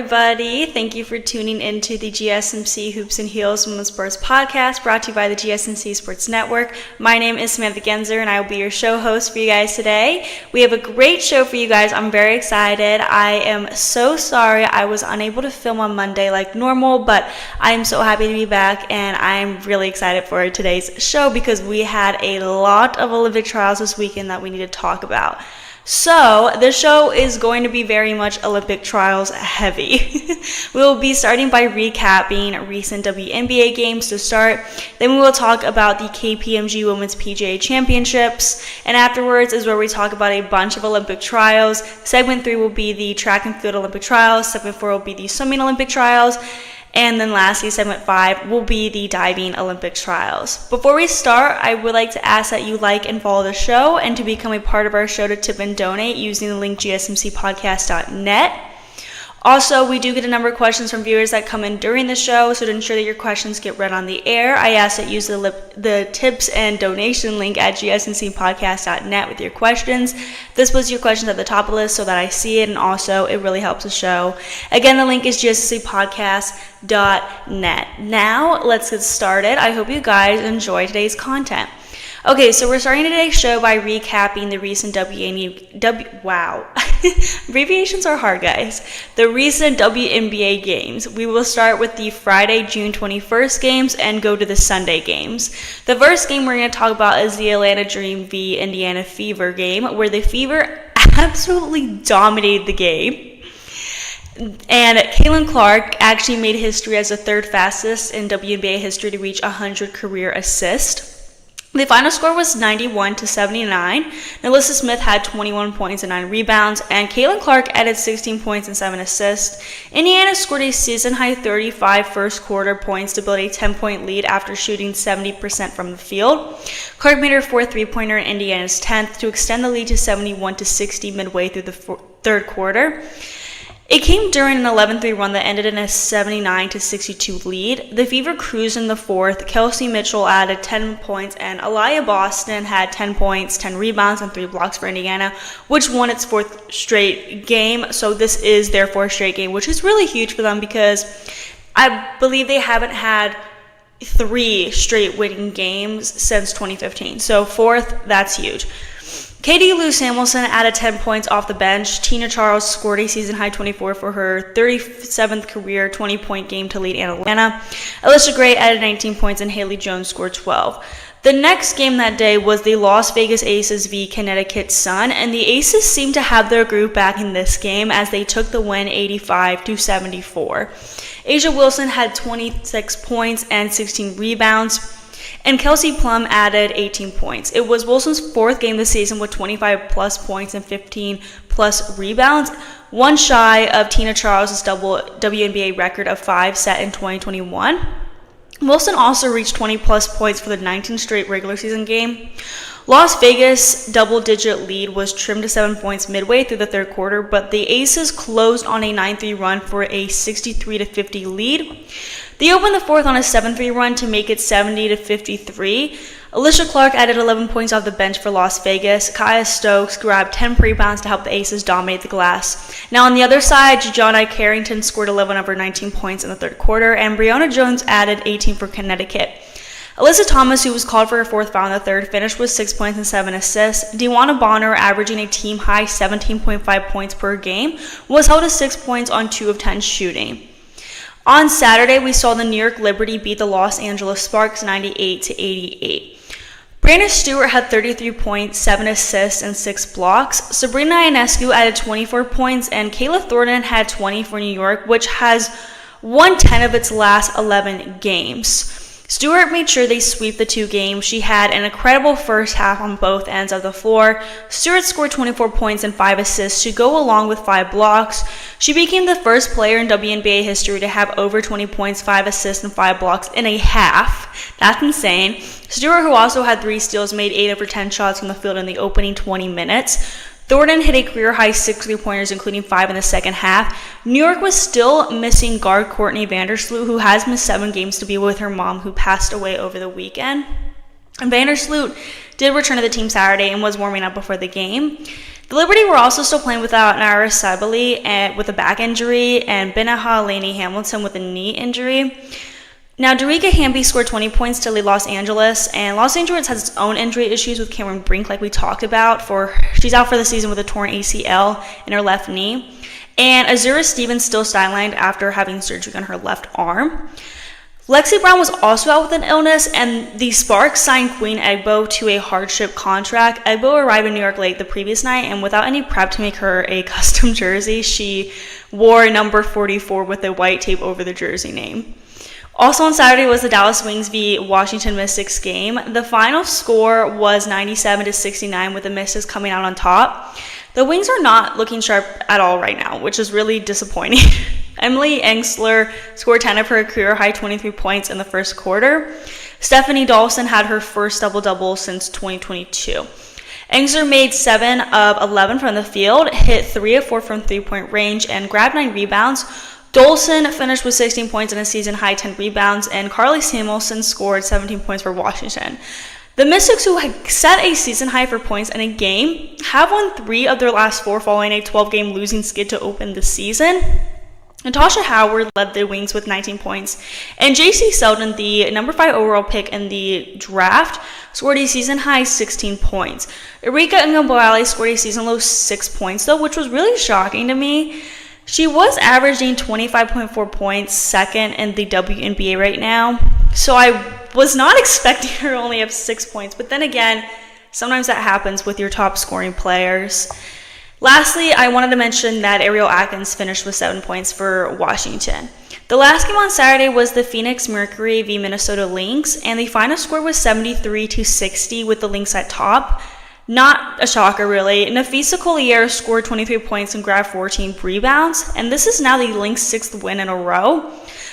everybody. Thank you for tuning into the GSMC Hoops and Heels Women's Sports Podcast, brought to you by the GSMC Sports Network. My name is Samantha Genzer, and I will be your show host for you guys today. We have a great show for you guys. I'm very excited. I am so sorry I was unable to film on Monday like normal, but I am so happy to be back, and I'm really excited for today's show because we had a lot of Olympic trials this weekend that we need to talk about. So, the show is going to be very much Olympic trials heavy. We will be starting by recapping recent WNBA games to start. Then we will talk about the KPMG Women's PGA Championships. And afterwards is where we talk about a bunch of Olympic trials. Segment 3 will be the Track and Field Olympic Trials. Segment 4 will be the Swimming Olympic Trials. And then lastly, segment 5 will be the Diving Olympic Trials. Before we start, I would like to ask that you like and follow the show, and to become a part of our show to tip and donate using the link gsmcpodcast.net. Also, we do get a number of questions from viewers that come in during the show, so to ensure that your questions get read on the air, I ask that you use the tips and donation link at gsmcpodcast.net with your questions. This puts your questions at the top of the list so that I see it, and also it really helps the show. Again, the link is gsmcpodcast.net. Now, let's get started. I hope you guys enjoy today's content. Okay, so we're starting today's show by recapping the recent abbreviations are hard, guys. The recent WNBA games. We will start with the Friday, June 21st games and go to the Sunday games. The first game we're going to talk about is the Atlanta Dream v. Indiana Fever game, where the Fever absolutely dominated the game. And Caitlin Clark actually made history as the third fastest in WNBA history to reach 100 career assists. The final score was 91-79. Alyssa Smith had 21 points and 9 rebounds, and Caitlin Clark added 16 points and 7 assists. Indiana scored a season-high 35 first-quarter points to build a 10-point lead after shooting 70% from the field. Clark made her fourth three-pointer in Indiana's 10th to extend the lead to 71-60 midway through the third quarter. It came during an 11-3 run that ended in a 79-62 lead. The Fever cruised in the fourth. Kelsey Mitchell added 10 points, and Aaliyah Boston had 10 points, 10 rebounds, and 3 blocks for Indiana, which won its fourth straight game. So this is their fourth straight game, which is really huge for them because I believe they haven't had 3 straight winning games since 2015. So fourth, that's huge. Katie Lou Samuelson added 10 points off the bench. Tina Charles scored a season-high 24 for her 37th career 20-point game to lead Atlanta. Alyssa Gray added 19 points, and Haley Jones scored 12. The next game that day was the Las Vegas Aces v. Connecticut Sun, and the Aces seemed to have their group back in this game as they took the win 85-74. Asia Wilson had 26 points and 16 rebounds. And Kelsey Plum added 18 points. It was Wilson's fourth game this season with 25-plus points and 15-plus rebounds, one shy of Tina Charles' double WNBA record of 5 set in 2021. Wilson also reached 20-plus points for the 19th straight regular season game. Las Vegas' double-digit lead was trimmed to 7 points midway through the third quarter, but the Aces closed on a 9-3 run for a 63-50 lead. They opened the fourth on a 7-3 run to make it 70-53. Alicia Clark added 11 points off the bench for Las Vegas. Kaya Stokes grabbed 10 rebounds to help the Aces dominate the glass. Now on the other side, Jajana Carrington scored 11 of her 19 points in the third quarter, and Breonna Jones added 18 for Connecticut. Alyssa Thomas, who was called for her fourth foul in the third, finished with 6 points and 7 assists. Dewana Bonner, averaging a team-high 17.5 points per game, was held to 6 points on 2 of 10 shooting. On Saturday, we saw the New York Liberty beat the Los Angeles Sparks 98-88. Brandon Stewart had 33 points, 7 assists, and 6 blocks. Sabrina Ionescu added 24 points, and Kayla Thornton had 20 for New York, which has won 10 of its last 11 games. Stewart made sure they sweep the 2 games. She had an incredible first half on both ends of the floor. Stewart scored 24 points and 5 assists to go along with 5 blocks. She became the first player in WNBA history to have over 20 points, 5 assists, and 5 blocks in a half. That's insane. Stewart, who also had 3 steals, made 8 over 10 shots from the field in the opening 20 minutes. Thornton hit a career-high 6 3-pointers, including 5 in the second half. New York was still missing guard Courtney Vandersloot, who has missed 7 games to be with her mom, who passed away over the weekend. And Vandersloot did return to the team Saturday and was warming up before the game. The Liberty were also still playing without Naira Sabali with a back injury and Benaha Laney Hamilton with a knee injury. Now, Dariqa Hamby scored 20 points to lead Los Angeles, and Los Angeles has its own injury issues with Cameron Brink, like we talked about. She's out for the season with a torn ACL in her left knee. And Azura Stevens still sidelined after having surgery on her left arm. Lexi Brown was also out with an illness, and the Sparks signed Queen Egbo to a hardship contract. Egbo arrived in New York late the previous night, and without any prep to make her a custom jersey, she wore number 44 with a white tape over the jersey name. Also on Saturday was the Dallas Wings v. Washington Mystics game. The final score was 97-69 with the Mystics coming out on top. The Wings are not looking sharp at all right now, which is really disappointing. Emily Engstler scored 10 of her career-high 23 points in the first quarter. Stephanie Dawson had her first double-double since 2022. Engstler made 7 of 11 from the field, hit 3 of 4 from three-point range, and grabbed 9 rebounds. Dolson finished with 16 points and a season-high 10 rebounds, and Carly Samuelson scored 17 points for Washington. The Mystics, who had set a season-high for points in a game, have won 3 of their last 4 following a 12-game losing skid to open the season. Natasha Howard led the Wings with 19 points, and J.C. Selden, the number 5 overall pick in the draft, scored a season-high 16 points. Erika Ngabwale scored a season-low 6 points, though, which was really shocking to me. She was averaging 25.4 points, second in the WNBA right now, so I was not expecting her to only have 6 points, but then again, sometimes that happens with your top scoring players. Lastly, I wanted to mention that Ariel Atkins finished with 7 points for Washington. The last game on Saturday was the Phoenix Mercury v. Minnesota Lynx, and the final score was 73-60 with the Lynx at top. Not a shocker, really. Nafisa Collier scored 23 points and grabbed 14 rebounds, and this is now the Lynx' 6th win in a row.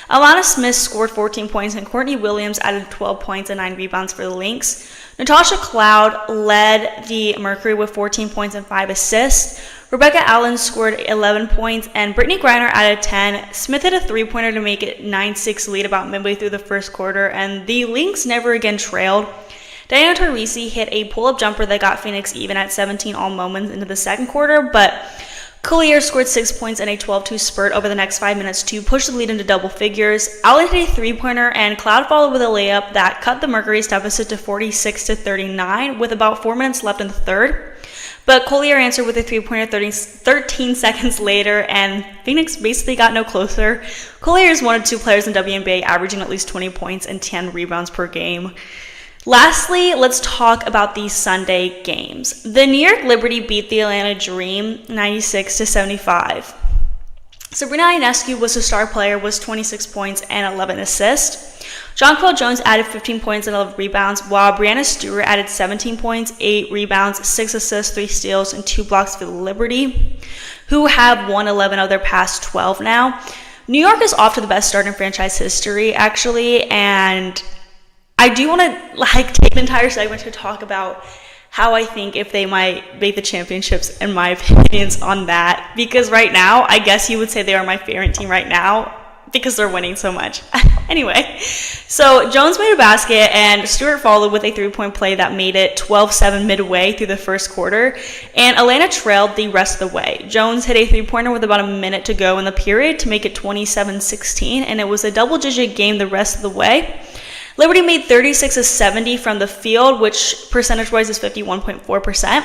Alana Smith scored 14 points, and Courtney Williams added 12 points and 9 rebounds for the Lynx. Natasha Cloud led the Mercury with 14 points and 5 assists. Rebecca Allen scored 11 points, and Brittany Griner added 10. Smith hit a three-pointer to make it 9-6 lead about midway through the first quarter, and the Lynx never again trailed. Diana Taurasi hit a pull-up jumper that got Phoenix even at 17 all moments into the second quarter, but Collier scored 6 points in a 12-2 spurt over the next 5 minutes to push the lead into double figures. Allen hit a three-pointer, and Cloud followed with a layup that cut the Mercury's deficit to 46-39 with about 4 minutes left in the third. But Collier answered with a three-pointer 13 seconds later, and Phoenix basically got no closer. Collier is one of 2 players in WNBA averaging at least 20 points and 10 rebounds per game. Lastly, let's talk about these Sunday games. The New York Liberty beat the Atlanta Dream 96-75. Sabrina Ionescu was the star player, with 26 points and 11 assists. Jonquel Jones added 15 points and 11 rebounds, while Brianna Stewart added 17 points, 8 rebounds, 6 assists, 3 steals, and 2 blocks for the Liberty, who have won 11 of their past 12 now. New York is off to the best start in franchise history, actually, and I do want to take an entire segment to talk about how I think if they might make the championships and my opinions on that, because right now, I guess you would say they are my favorite team right now because they're winning so much. Anyway, so Jones made a basket and Stewart followed with a three-point play that made it 12-7 midway through the first quarter, and Atlanta trailed the rest of the way. Jones hit a three-pointer with about a minute to go in the period to make it 27-16, and it was a double-digit game the rest of the way. Liberty made 36 of 70 from the field, which percentage-wise is 51.4%.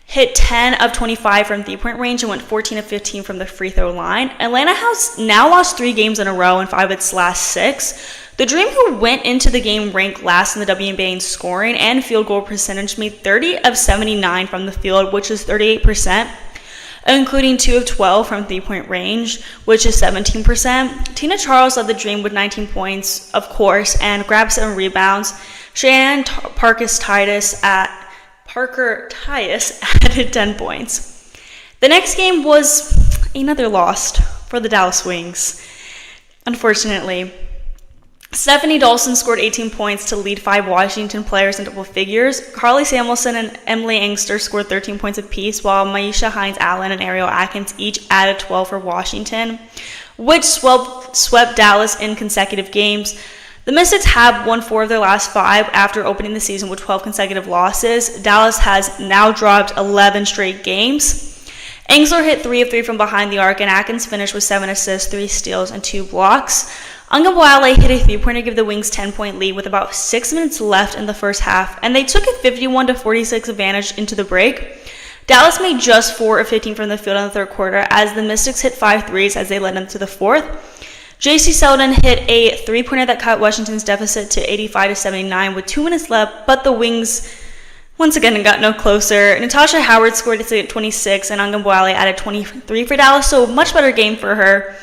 Hit 10 of 25 from three-point range and went 14 of 15 from the free throw line. Atlanta has now lost 3 games in a row and 5 of its last 6. The Dream, who went into the game ranked last in the WNBA in scoring and field goal percentage, made 30 of 79 from the field, which is 38%. Including 2 of 12 from three-point range, which is 17%. Tina Charles led the Dream with 19 points, of course, and grabbed 7 rebounds. Cheyenne Parker-Titus added 10 points. The next game was another loss for the Dallas Wings, unfortunately. Stephanie Dawson scored 18 points to lead 5 Washington players in double figures. Carly Samuelson and Emily Engster scored 13 points apiece, while Maisha Hines-Allen and Ariel Atkins each added 12 for Washington, which swept Dallas in consecutive games. The Mystics have won 4 of their last 5 after opening the season with 12 consecutive losses. Dallas has now dropped 11 straight games. Angsler hit 3 of 3 from behind the arc, and Atkins finished with 7 assists, 3 steals, and 2 blocks. Ungabwale hit a 3-pointer to give the Wings 10-point lead with about 6 minutes left in the first half, and they took a 51-46 advantage into the break. Dallas made just 4 of 15 from the field in the third quarter as the Mystics hit 5 threes as they led into the fourth. J.C. Selden hit a 3-pointer that cut Washington's deficit to 85-79 with 2 minutes left, but the Wings once again got no closer. Natasha Howard scored at 26 and Ungabwale added 23 for Dallas, so a much better game for her.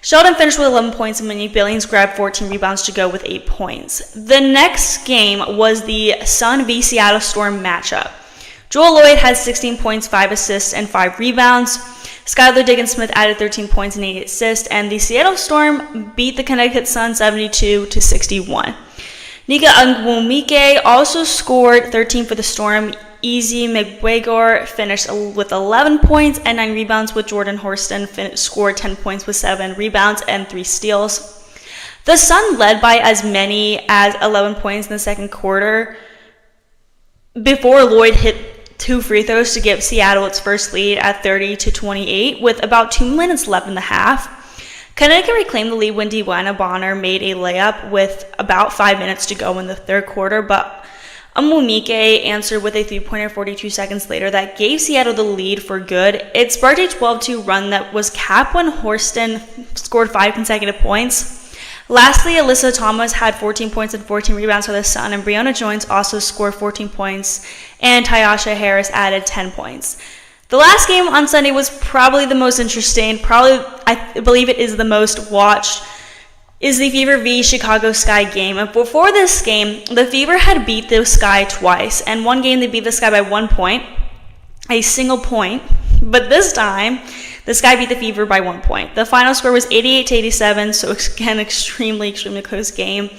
Sheldon finished with 11 points and Monique Billings grabbed 14 rebounds to go with 8 points. The next game was the Sun v Seattle Storm matchup. Joel Lloyd had 16 points, 5 assists, and 5 rebounds. Skylar Diggins-Smith added 13 points and 8 assists, and the Seattle Storm beat the Connecticut Sun 72-61. Nika Nwumike also scored 13 for the Storm. Easy McGregor finished with 11 points and 9 rebounds, with Jordan Horston scored 10 points with 7 rebounds and 3 steals. The Sun led by as many as 11 points in the second quarter before Lloyd hit 2 free throws to give Seattle its first lead at 30-28 with about 2 minutes left in the half. Connecticut reclaimed the lead when Dewana Bonner made a layup with about 5 minutes to go in the third quarter, but Nwumike answered with a 3-pointer 42 seconds later that gave Seattle the lead for good. It sparked a 12-2 run that was capped when Horston scored 5 consecutive points. Lastly, Alyssa Thomas had 14 points and 14 rebounds for the Sun, and Brianna Jones also scored 14 points, and Tyasha Harris added 10 points. The last game on Sunday was probably the most interesting, I believe it is the most watched, is the Fever v Chicago Sky game. And before this game, the Fever had beat the Sky twice, and one game they beat the Sky by 1 point, a single point, but this time, the Sky beat the Fever by 1 point. The final score was 88-87, so again, extremely close game.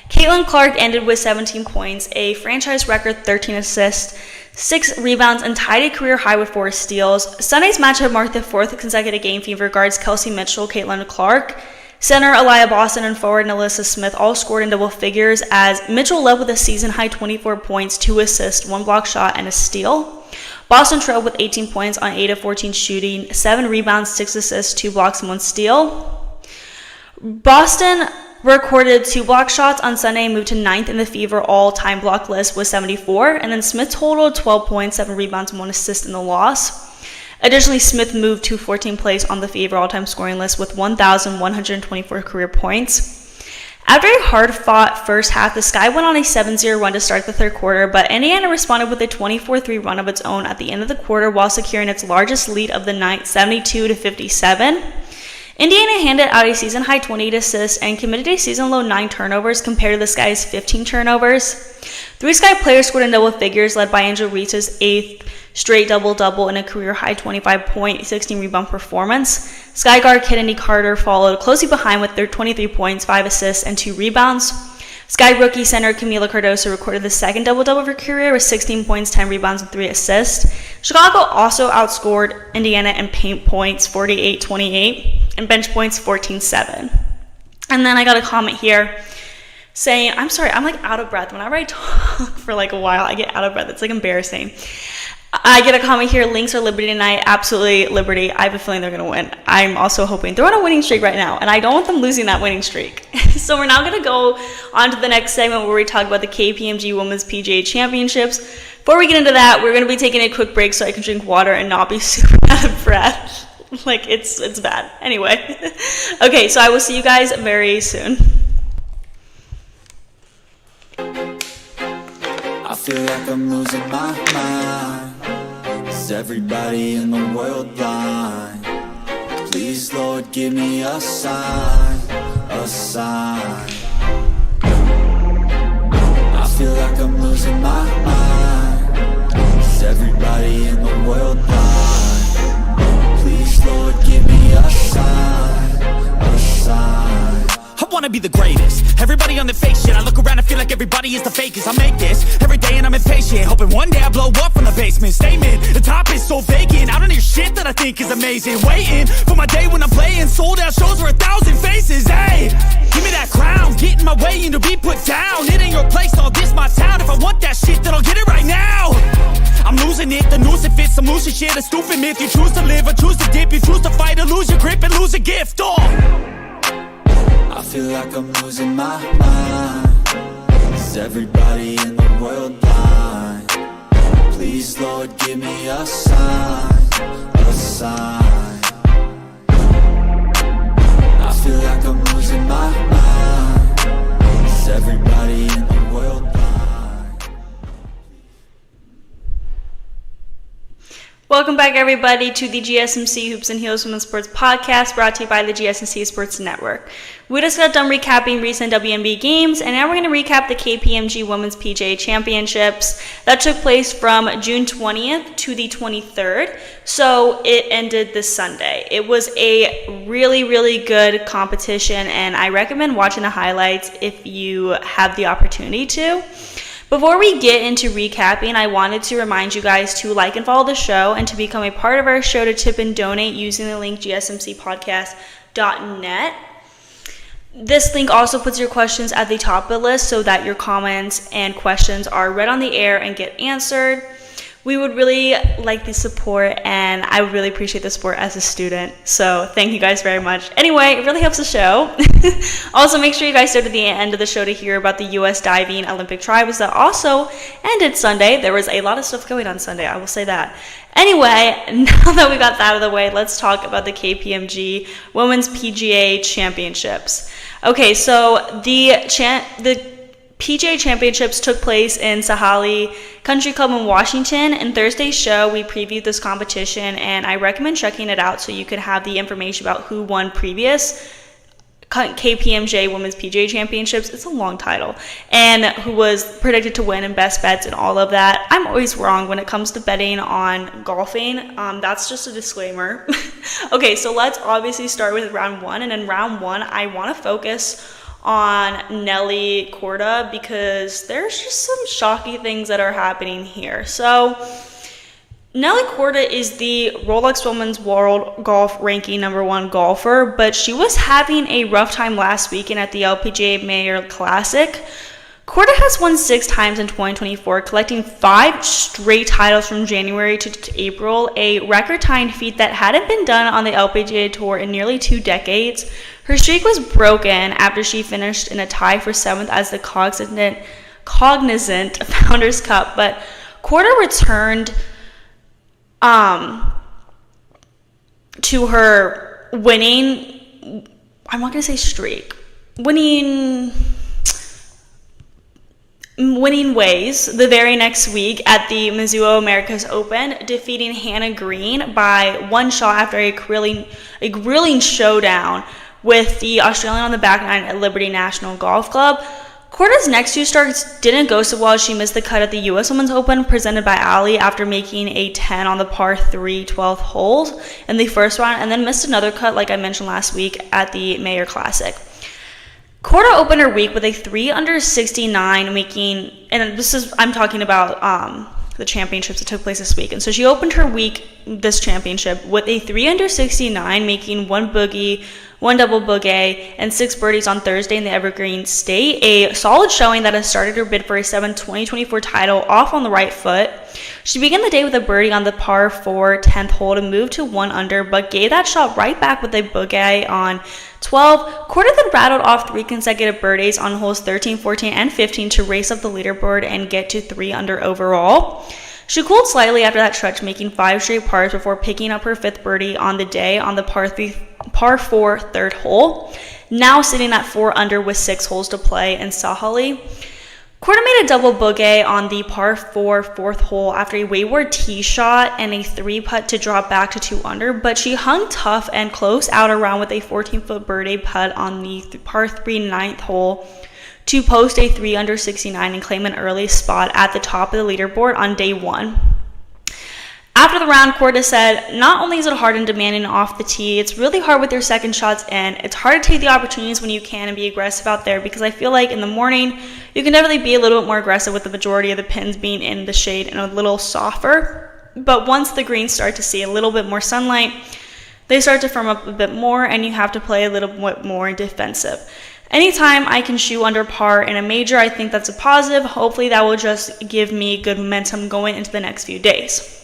Caitlin Clark ended with 17 points, a franchise record 13 assists, 6 rebounds, and tied a career high with 4 steals. Sunday's matchup marked the 4th consecutive game Fever guards Kelsey Mitchell, Caitlin Clark, center Aaliyah Boston, and forward Alyssa Smith all scored in double figures as Mitchell led with a season-high 24 points, 2 assists, 1 block shot, and a steal. Boston trailed with 18 points on 8 of 14 shooting, 7 rebounds, 6 assists, 2 blocks, and 1 steal. Boston recorded 2 block shots on Sunday and moved to 9th in the Fever all-time block list with 74, and then Smith totaled 12 points, 7 rebounds, and 1 assist in the loss. Additionally, Smith moved to 14th place on the Fever all-time scoring list with 1,124 career points. After a hard-fought first half, the Sky went on a 7-0 run to start the third quarter, but Indiana responded with a 24-3 run of its own at the end of the quarter while securing its largest lead of the night, 72-57. Indiana handed out a season-high 28 assists and committed a season-low 9 turnovers compared to the Sky's 15 turnovers. 3 Sky players scored in double figures, led by Angel Reese's 8th straight double-double and a career-high 25-point, 16-rebound performance. Sky guard Kennedy Carter followed closely behind with their 23 points, 5 assists, and 2 rebounds. Sky rookie center Camila Cardoso recorded the second double-double of her career with 16 points, 10 rebounds, and 3 assists. Chicago also outscored Indiana in paint points 48-28 and bench points 14-7. And then I got a comment here saying, I'm sorry, I'm like out of breath. Whenever I talk for like a while, I get out of breath. It's like embarrassing. I get a comment here, Lynx or Liberty tonight. Absolutely Liberty. I have a feeling they're going to win. I'm also hoping. They're on a winning streak right now, and I don't want them losing that winning streak. So we're now going to go on to the next segment where we talk about the KPMG Women's PGA Championships. Before we get into that, we're going to be taking a quick break so I can drink water and not be super out of breath. Like, it's bad. Anyway. Okay, so I will see you guys very soon. I feel like I'm losing my mind. Is everybody in the world blind? Please, Lord, give me a sign, a sign. I feel like I'm losing my mind. Is everybody in the world blind? Please, Lord, give me a sign, a sign. I wanna be the greatest. Everybody on the fake shit. I look around and feel like everybody is the fakest. I make this every day and I'm impatient, hoping one day I blow up from the basement. Statement, the top is so vacant, I don't hear shit that I think is amazing. Waiting for my day when I'm playing sold out shows for 1,000 faces. Hey, give me that crown, get in my way and to be put down. It ain't your place, all this my town. If I want that shit, then I'll get it right now. I'm losing it, the noose it fits, some losing shit, a stupid myth. You choose to live or choose to dip, you choose to fight or lose your grip and lose a gift. Oh, I feel like I'm losing my mind. Is everybody in the world blind? Please, Lord, give me a sign, a sign. I feel like I'm losing my mind. Is everybody in the world blind? Welcome back, everybody, to the GSMC Hoops and Heels Women's Sports Podcast, brought to you by the GSMC Sports Network. We just got done recapping recent WNBA games, and now we're going to recap the KPMG Women's PGA Championships that took place from June 20th to the 23rd. So it ended this Sunday. It was a really, really good competition, and I recommend watching the highlights if you have the opportunity to. Before we get into recapping, I wanted to remind you guys to like and follow the show and to become a part of our show to tip and donate using the link gsmcpodcast.net. This link also puts your questions at the top of the list so that your comments and questions are read on the air and get answered. We would really like the support, and I would really appreciate the support as a student. So thank you guys very much. Anyway, it really helps the show. Also, make sure you guys stay to the end of the show to hear about the U.S. Diving Olympic Trials that also ended Sunday. There was a lot of stuff going on Sunday, I will say that. Anyway, now that we got that out of the way, let's talk about the KPMG Women's PGA Championships. Okay, so the PGA Championships took place in Sahalee Country Club in Washington. In Thursday's show, we previewed this competition, and I recommend checking it out so you could have the information about who won previous KPMG Women's PGA Championships. It's a long title. And who was predicted to win in best bets and all of that. I'm always wrong when it comes to betting on golfing. That's just a disclaimer. Okay, so let's obviously start with round one. And in round one, I want to focus on Nelly Korda because there's just some shocking things that are happening here. So Nelly Korda is the Rolex Women's World Golf Ranking #1 golfer, but she was having a rough time last weekend at the LPGA Mayor Classic. Korda has won 6 times in 2024, collecting 5 straight titles from January to April, a record-tying feat that hadn't been done on the LPGA Tour in nearly 2 decades. Her streak was broken after she finished in a tie for 7th as the Cognizant Founders Cup, but Korda returned to her winning, I'm not going to say streak, winning ways the very next week at the Mizuho Americas Open, defeating Hannah Green by 1 shot after a grilling showdown with the Australian on the back nine at Liberty National Golf Club. Korda's next 2 starts didn't go so well as she missed the cut at the U.S. Women's Open presented by Aaliyah after making a 10 on the par 3 12th hole in the first round, and then missed another cut like I mentioned last week at the Mayor Classic. Korda opened her week with a 3 under 69, making, and I'm talking about the championships that took place this week. And so she opened her week, this championship, with a 3 under 69, making 1 bogey, 1 double bogey, and 6 birdies on Thursday in the Evergreen State. A solid showing that has started her bid for a 2024 title off on the right foot. She began the day with a birdie on the par 4 10th hole to move to 1 under, but gave that shot right back with a bogey on 12. Korda then rattled off 3 consecutive birdies on holes 13, 14, and 15 to race up the leaderboard and get to 3 under overall. She cooled slightly after that stretch, making 5 straight pars before picking up her 5th birdie on the day on the par 4 3rd hole, now sitting at 4 under with 6 holes to play in Sahalee. Korda made a double bogey on the par 4 4th hole after a wayward tee shot and a 3-putt to drop back to 2 under, but she hung tough and closed out around with a 14-foot birdie putt on the par 3 9th hole to post a 3 under 69 and claim an early spot at the top of the leaderboard on day 1. After After the round, Korda said, not only is it hard and demanding off the tee, it's really hard with your second shots in. It's hard to take the opportunities when you can and be aggressive out there, because I feel like in the morning, you can definitely be a little bit more aggressive with the majority of the pins being in the shade and a little softer. But once the greens start to see a little bit more sunlight, they start to firm up a bit more, and you have to play a little bit more defensive. Anytime I can shoot under par in a major, I think that's a positive. Hopefully that will just give me good momentum going into the next few days.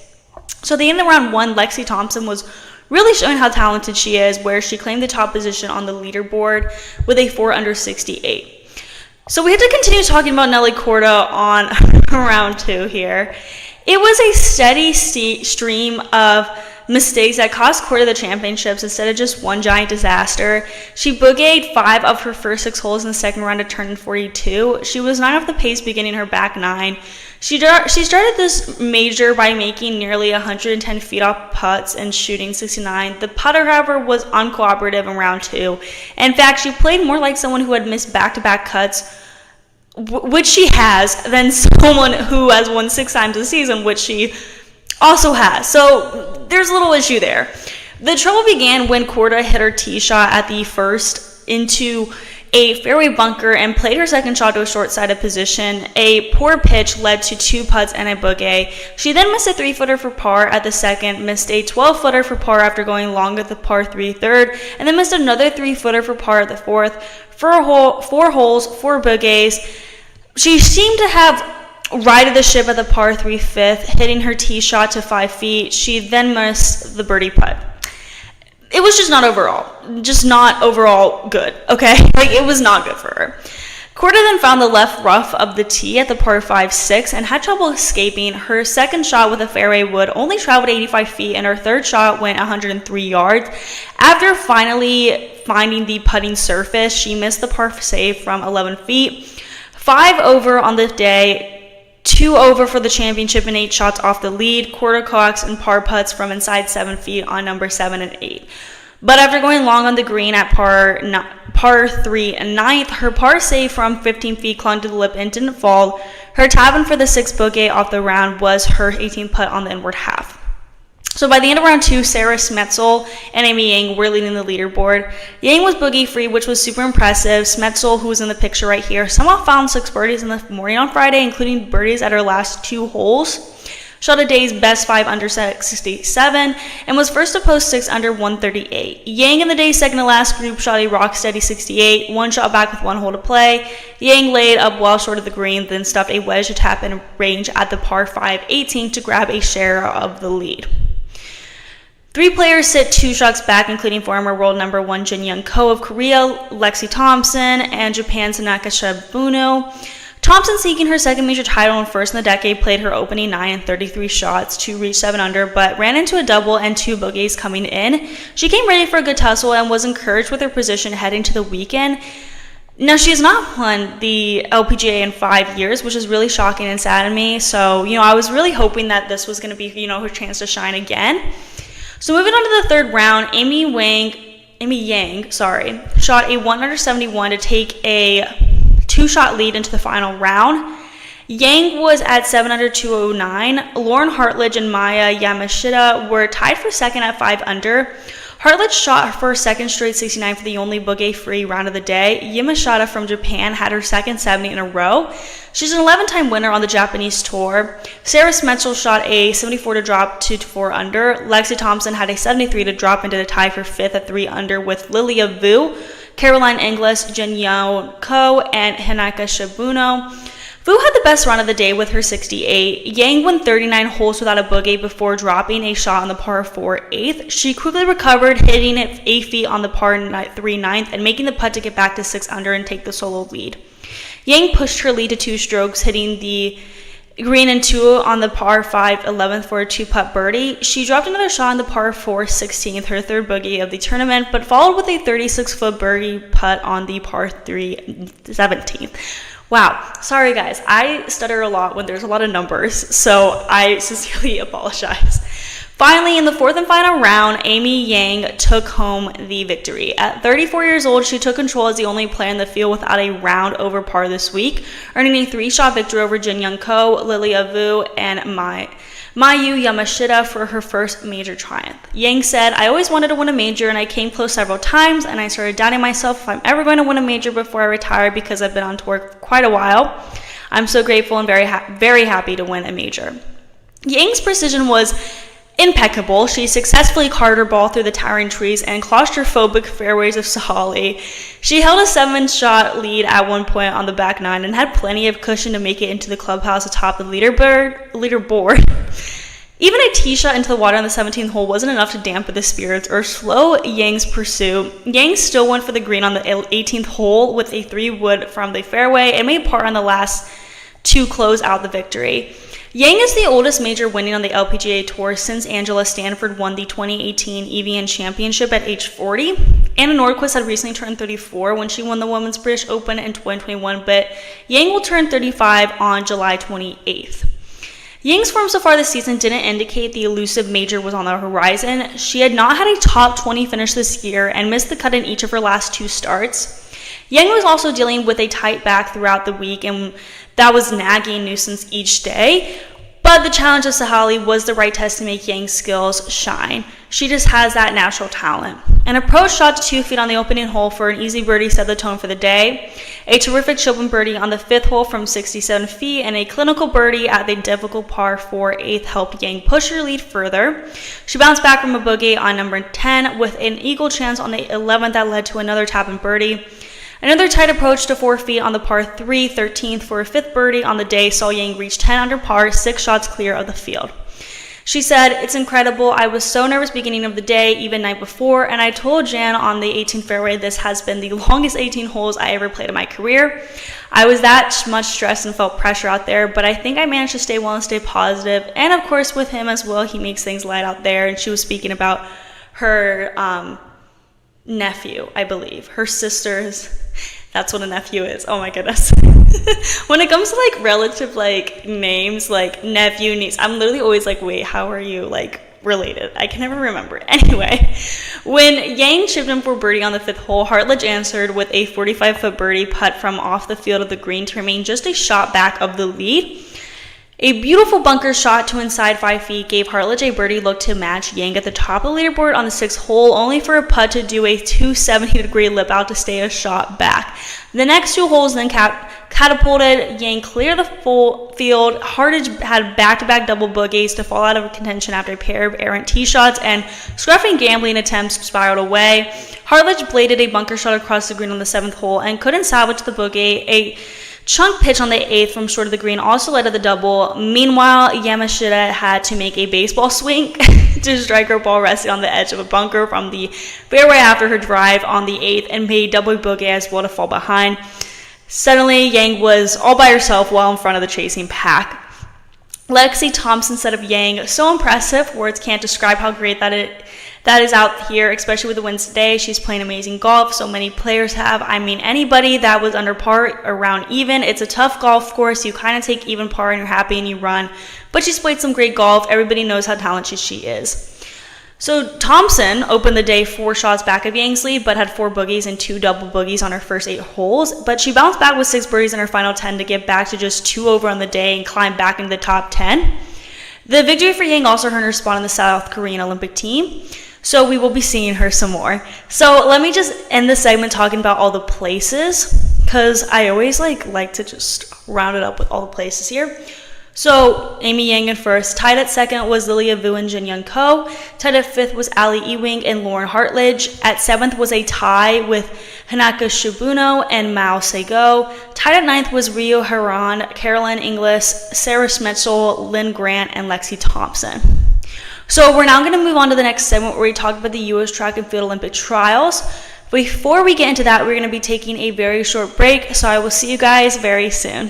So at the end of round 1, Lexi Thompson was really showing how talented she is, where she claimed the top position on the leaderboard with a 4 under 68. So we had to continue talking about Nelly Korda on round 2 here. It was a steady stream of mistakes that cost Korda the championships instead of just one giant disaster. She boogieed 5 of her first 6 holes in the second round to turn in 42. She was 9 off the pace beginning her back 9. She started this major by making nearly 110 feet off putts and shooting 69. The putter, however, was uncooperative in round 2. In fact, she played more like someone who had missed back-to-back cuts, which she has, than someone who has won 6 times this season, which she also has. So there's a little issue there. The trouble began when Korda hit her tee shot at the first into a fairway bunker and played her second shot to a short-sided position. A poor pitch led to 2 putts and a bogey. She then missed a 3-footer for par at the second, missed a 12-footer for par after going long at the par 3 third, and then missed another 3-footer for par at the fourth. 4 holes, 4 bogeys. She seemed to have righted the ship at the par 3 fifth, hitting her tee shot to 5 feet. She then missed the birdie putt. It was just not overall good, okay? Like, it was not good for her. Korda then found the left rough of the tee at the par 5-6 and had trouble escaping. Her second shot with a fairway wood only traveled 85 feet, and her third shot went 103 yards. After finally finding the putting surface, she missed the par save from 11 feet. 5 over on the day, 2 over for the championship, and 8 shots off the lead. Korda collects and par putts from inside 7 feet on number 7 and 8. But after going long on the green at par 3 and 9th, her par save from 15 feet clung to the lip and didn't fall. Her tap-in for the 6th bogey off the round was her 18th putt on the inward half. So by the end of round 2, Sarah Smetzel and Amy Yang were leading the leaderboard. Yang was bogey-free, which was super impressive. Smetzel, who was in the picture right here, somehow found 6 birdies in the morning on Friday, including birdies at her last 2 holes. Shot a day's best 5 under 67, and was first to post 6 under 138. Yang in the day's second to last group shot a rock steady 68, 1 shot back with 1 hole to play. Yang laid up well short of the green, then stuffed a wedge to tap in range at the par 5 18 to grab a share of the lead. 3 players sit 2 shots back, including former world number 1 Jin Young Ko of Korea, Lexi Thompson, and Japan's Hanaka Shibuno. Thompson, seeking her second major title and first in the decade, played her opening 9 and 33 shots to reach 7 under, but ran into a double and 2 bogeys coming in. She came ready for a good tussle and was encouraged with her position heading to the weekend. Now, she has not won the LPGA in 5 years, which is really shocking and sad to me. So, I was really hoping that this was going to be, her chance to shine again. So moving on to the third round, Amy Yang, shot a 1 under 71 to take a 2-shot lead into the final round. Yang was at 7 under 209. Lauren Hartledge and Maya Yamashita were tied for second at 5 under. Hartledge shot for her second straight 69 for the only bogey-free round of the day. Yamashita from Japan had her second 70 in a row. She's an 11-time winner on the Japanese tour. Sarah Smetzel shot a 74 to drop to 4 under. Lexi Thompson had a 73 to drop into the tie for 5th at 3 under with Lilia Vu, Caroline Inglis, Jin Young Ko, and Hanaka Shibuno. Vu had the best run of the day with her 68. Yang won 39 holes without a bogey before dropping a shot on the par 4 8th. She quickly recovered, hitting it 8 feet on the par 3 9th and making the putt to get back to 6 under and take the solo lead. Yang pushed her lead to 2 strokes, hitting the green and 2 on the par 5 11th for a 2-putt birdie. She dropped another shot on the par 4 16th, her 3rd bogey of the tournament, but followed with a 36-foot birdie putt on the par 3 17th. Wow, sorry guys, I stutter a lot when there's a lot of numbers, so I sincerely apologize. Finally, in the fourth and final round, Amy Yang took home the victory. At 34 years old, she took control as the only player in the field without a round over par this week, earning a 3-shot victory over Jin Young Ko, Aaliyah Vu, and Mayu Yamashita for her first major triumph. Yang said, "I always wanted to win a major, and I came close several times, and I started doubting myself if I'm ever going to win a major before I retire because I've been on tour for quite a while. I'm so grateful and very happy to win a major." Yang's precision was impeccable. She successfully carved her ball through the towering trees and claustrophobic fairways of Sahalee. She held a 7-shot lead at one point on the back nine and had plenty of cushion to make it into the clubhouse atop the leaderboard. Even a tee shot into the water on the 17th hole wasn't enough to dampen the spirits or slow Yang's pursuit. Yang still went for the green on the 18th hole with a 3-wood from the fairway and made par on the last 2 close out the victory. Yang is the oldest major winning on the LPGA Tour since Angela Stanford won the 2018 EVN Championship at age 40. Anna Nordquist had recently turned 34 when she won the Women's British Open in 2021, but Yang will turn 35 on July 28th. Yang's form so far this season didn't indicate the elusive major was on the horizon. She had not had a top 20 finish this year and missed the cut in each of her last 2 starts. Yang was also dealing with a tight back throughout the week, and that was nagging a nuisance each day. But the challenge of Sahalee was the right test to make Yang's skills shine. She just has that natural talent. An approach shot to 2 feet on the opening hole for an easy birdie set the tone for the day. A terrific chip-in birdie on the 5th hole from 67 feet and a clinical birdie at the difficult par 4 8th helped Yang push her lead further. She bounced back from a bogey on number 10 with an eagle chance on the 11th that led to another tap-in birdie. Another tight approach to 4 feet on the par 3 13th for a 5th birdie on the day saw Yang reach 10 under par, 6 shots clear of the field. She said, "It's incredible. I was so nervous beginning of the day, even night before, and I told Jan on the 18th fairway this has been the longest 18 holes I ever played in my career. I was that much stressed and felt pressure out there, but I think I managed to stay well and stay positive. And of course with him as well, he makes things light out there." And she was speaking about her nephew, I believe. Her sister's, that's what a nephew is. Oh my goodness. When it comes to like relative like names, like nephew, niece, I'm literally always like, wait, how are you like related? I can never remember. Anyway, when Yang chipped in for birdie on the 5th hole, Hartledge answered with a 45-foot birdie putt from off the field of the green to remain just a shot back of the lead. A beautiful bunker shot to inside 5 feet gave Hartledge a birdie look to match Yang at the top of the leaderboard on the 6th hole, only for a putt to do a 270-degree lip out to stay a shot back. The next 2 holes then catapulted Yang clear the full field. Hartledge had back-to-back double bogeys to fall out of contention after a pair of errant tee shots and scruffing gambling attempts spiraled away. Hartledge bladed a bunker shot across the green on the 7th hole and couldn't salvage the bogey. A chunk pitch on the 8th from short of the green also led to the double. Meanwhile, Yamashita had to make a baseball swing to strike her ball resting on the edge of a bunker from the fairway after her drive on the 8th and made double bogey as well to fall behind. Suddenly, Yang was all by herself well in front of the chasing pack. Lexi Thompson said of Yang, "So impressive. Words can't describe how great that is out here, especially with the wins today. She's playing amazing golf. So many players have. I mean, anybody that was under par, around even. It's a tough golf course. You kind of take even par and you're happy and you run. But she's played some great golf. Everybody knows how talented she is." So Thompson opened the day 4 shots back of Yang's lead, but had 4 boogies and 2 double boogies on her first 8 holes. But she bounced back with 6 birdies in her final 10 to get back to just 2 over on the day and climb back into the top 10. The victory for Yang also earned her spot on the South Korean Olympic team. So we will be seeing her some more. So let me just end this segment talking about all the places, because I always like to just round it up with all the places here. So Amy Yang in first. Tied at second was Aaliyah Vu and Jin Young Ko. Tied at 5th was Ali Ewing and Lauren Hartledge. At 7th was a tie with Hanaka Shibuno and Mao Sego. Tied at 9th was Rio Haran, Carolyn Inglis, Sarah Schmetzel, Lynn Grant, and Lexi Thompson. So we're now going to move on to the next segment where we talk about the U.S. Track and Field Olympic Trials. Before we get into that, we're going to be taking a very short break, so I will see you guys very soon.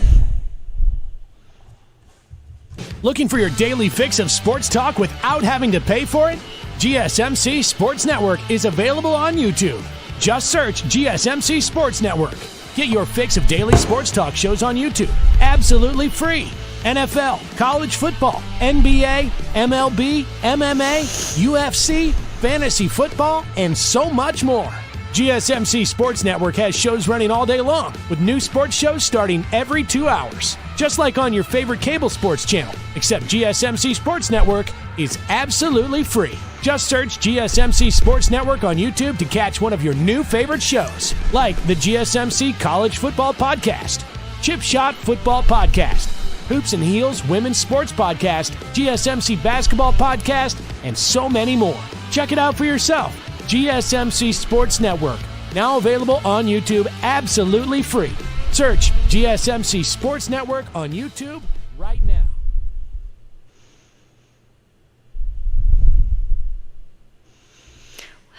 Looking for your daily fix of sports talk without having to pay for it? GSMC Sports Network is available on YouTube. Just search GSMC Sports Network. Get your fix of daily sports talk shows on YouTube, absolutely free. NFL, college football, NBA, MLB, MMA, UFC, fantasy football, and so much more. GSMC Sports Network has shows running all day long, with new sports shows starting every 2 hours. Just like on your favorite cable sports channel, except GSMC Sports Network is absolutely free. Just search GSMC Sports Network on YouTube to catch one of your new favorite shows, like the GSMC College Football Podcast, Chip Shot Football Podcast, Hoops and Heels Women's Sports Podcast, GSMC Basketball Podcast, and so many more. Check it out for yourself. GSMC Sports Network, now available on YouTube absolutely free. Search GSMC Sports Network on YouTube right now.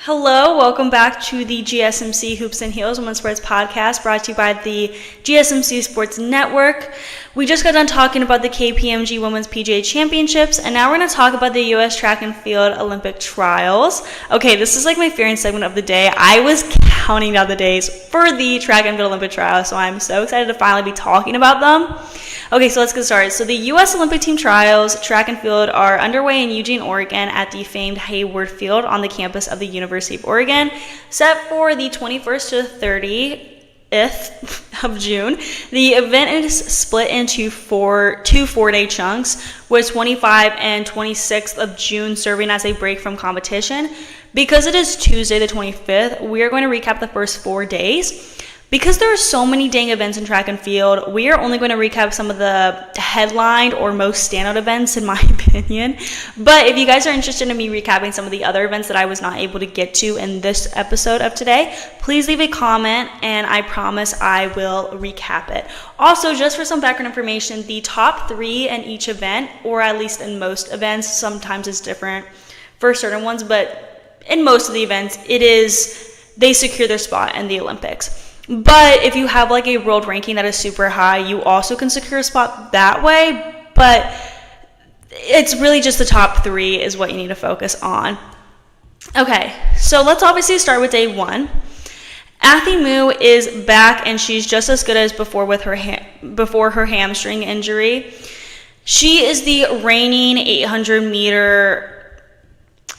Hello, welcome back to the GSMC Hoops and Heels Women's Sports Podcast, brought to you by the GSMC Sports Network. We just got done talking about the KPMG Women's PGA Championships, and now we're going to talk about the U.S. Track and Field Olympic Trials. Okay, this is like my favorite segment of the day. I was counting down the days for the Track and Field Olympic Trials, so I'm so excited to finally be talking about them. Okay, so let's get started. So the U.S. Olympic Team Trials, Track and Field, are underway in Eugene, Oregon at the famed Hayward Field on the campus of the University of Oregon, set for the 21st to 30th of June. The event is split into two 4-day chunks, with 25 and 26th of June serving as a break from competition. Because it is Tuesday the 25th, we are going to recap the first 4 days. Because there are so many dang events in track and field, we are only going to recap some of the headlined or most standout events, in my opinion. But if you guys are interested in me recapping some of the other events that I was not able to get to in this episode of today, please leave a comment, and I promise I will recap it. Also, just for some background information, the top 3 in each event, or at least in most events, sometimes it's different for certain ones, but in most of the events, they secure their spot in the Olympics. But if you have like a world ranking that is super high, you also can secure a spot that way. But it's really just the top 3 is what you need to focus on. Okay, so let's obviously start with day 1. Athing Mu is back, and she's just as good as before with before her hamstring injury. She is the reigning 800-meter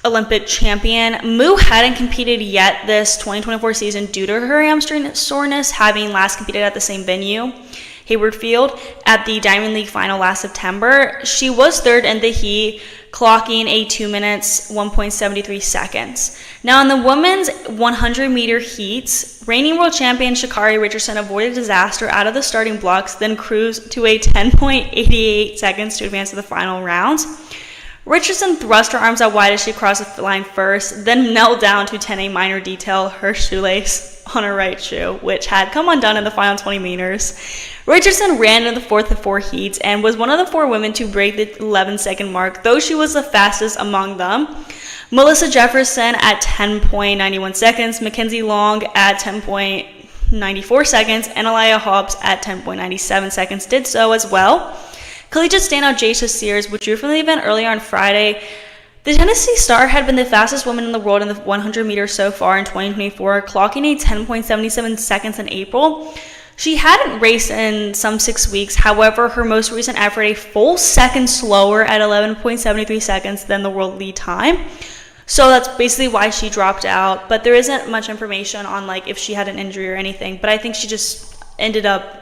Olympic champion. Mu hadn't competed yet this 2024 season due to her hamstring soreness, having last competed at the same venue, Hayward Field, at the Diamond League final last September. She was third in the heat, clocking a 2 minutes, 1.73 seconds. Now in the women's 100-meter heats, reigning world champion Sha'Carri Richardson avoided disaster out of the starting blocks, then cruised to a 10.88 seconds to advance to the final rounds. Richardson thrust her arms out wide as she crossed the line first, then knelt down to tend a minor detail, her shoelace on her right shoe, which had come undone in the final 20 meters. Richardson ran in the fourth of 4 heats and was one of the 4 women to break the 11-second mark, though she was the fastest among them. Melissa Jefferson at 10.91 seconds, Mackenzie Long at 10.94 seconds, and Aaliyah Hobbs at 10.97 seconds did so as well. Collegiate standout Jacia Sears withdrew from the event earlier on Friday. The Tennessee star had been the fastest woman in the world in the 100 meters so far in 2024, clocking a 10.77 seconds in April. She hadn't raced in some 6 weeks. However, her most recent effort a full second slower at 11.73 seconds than the world lead time. So that's basically why she dropped out. But there isn't much information on like if she had an injury or anything. But I think she just ended up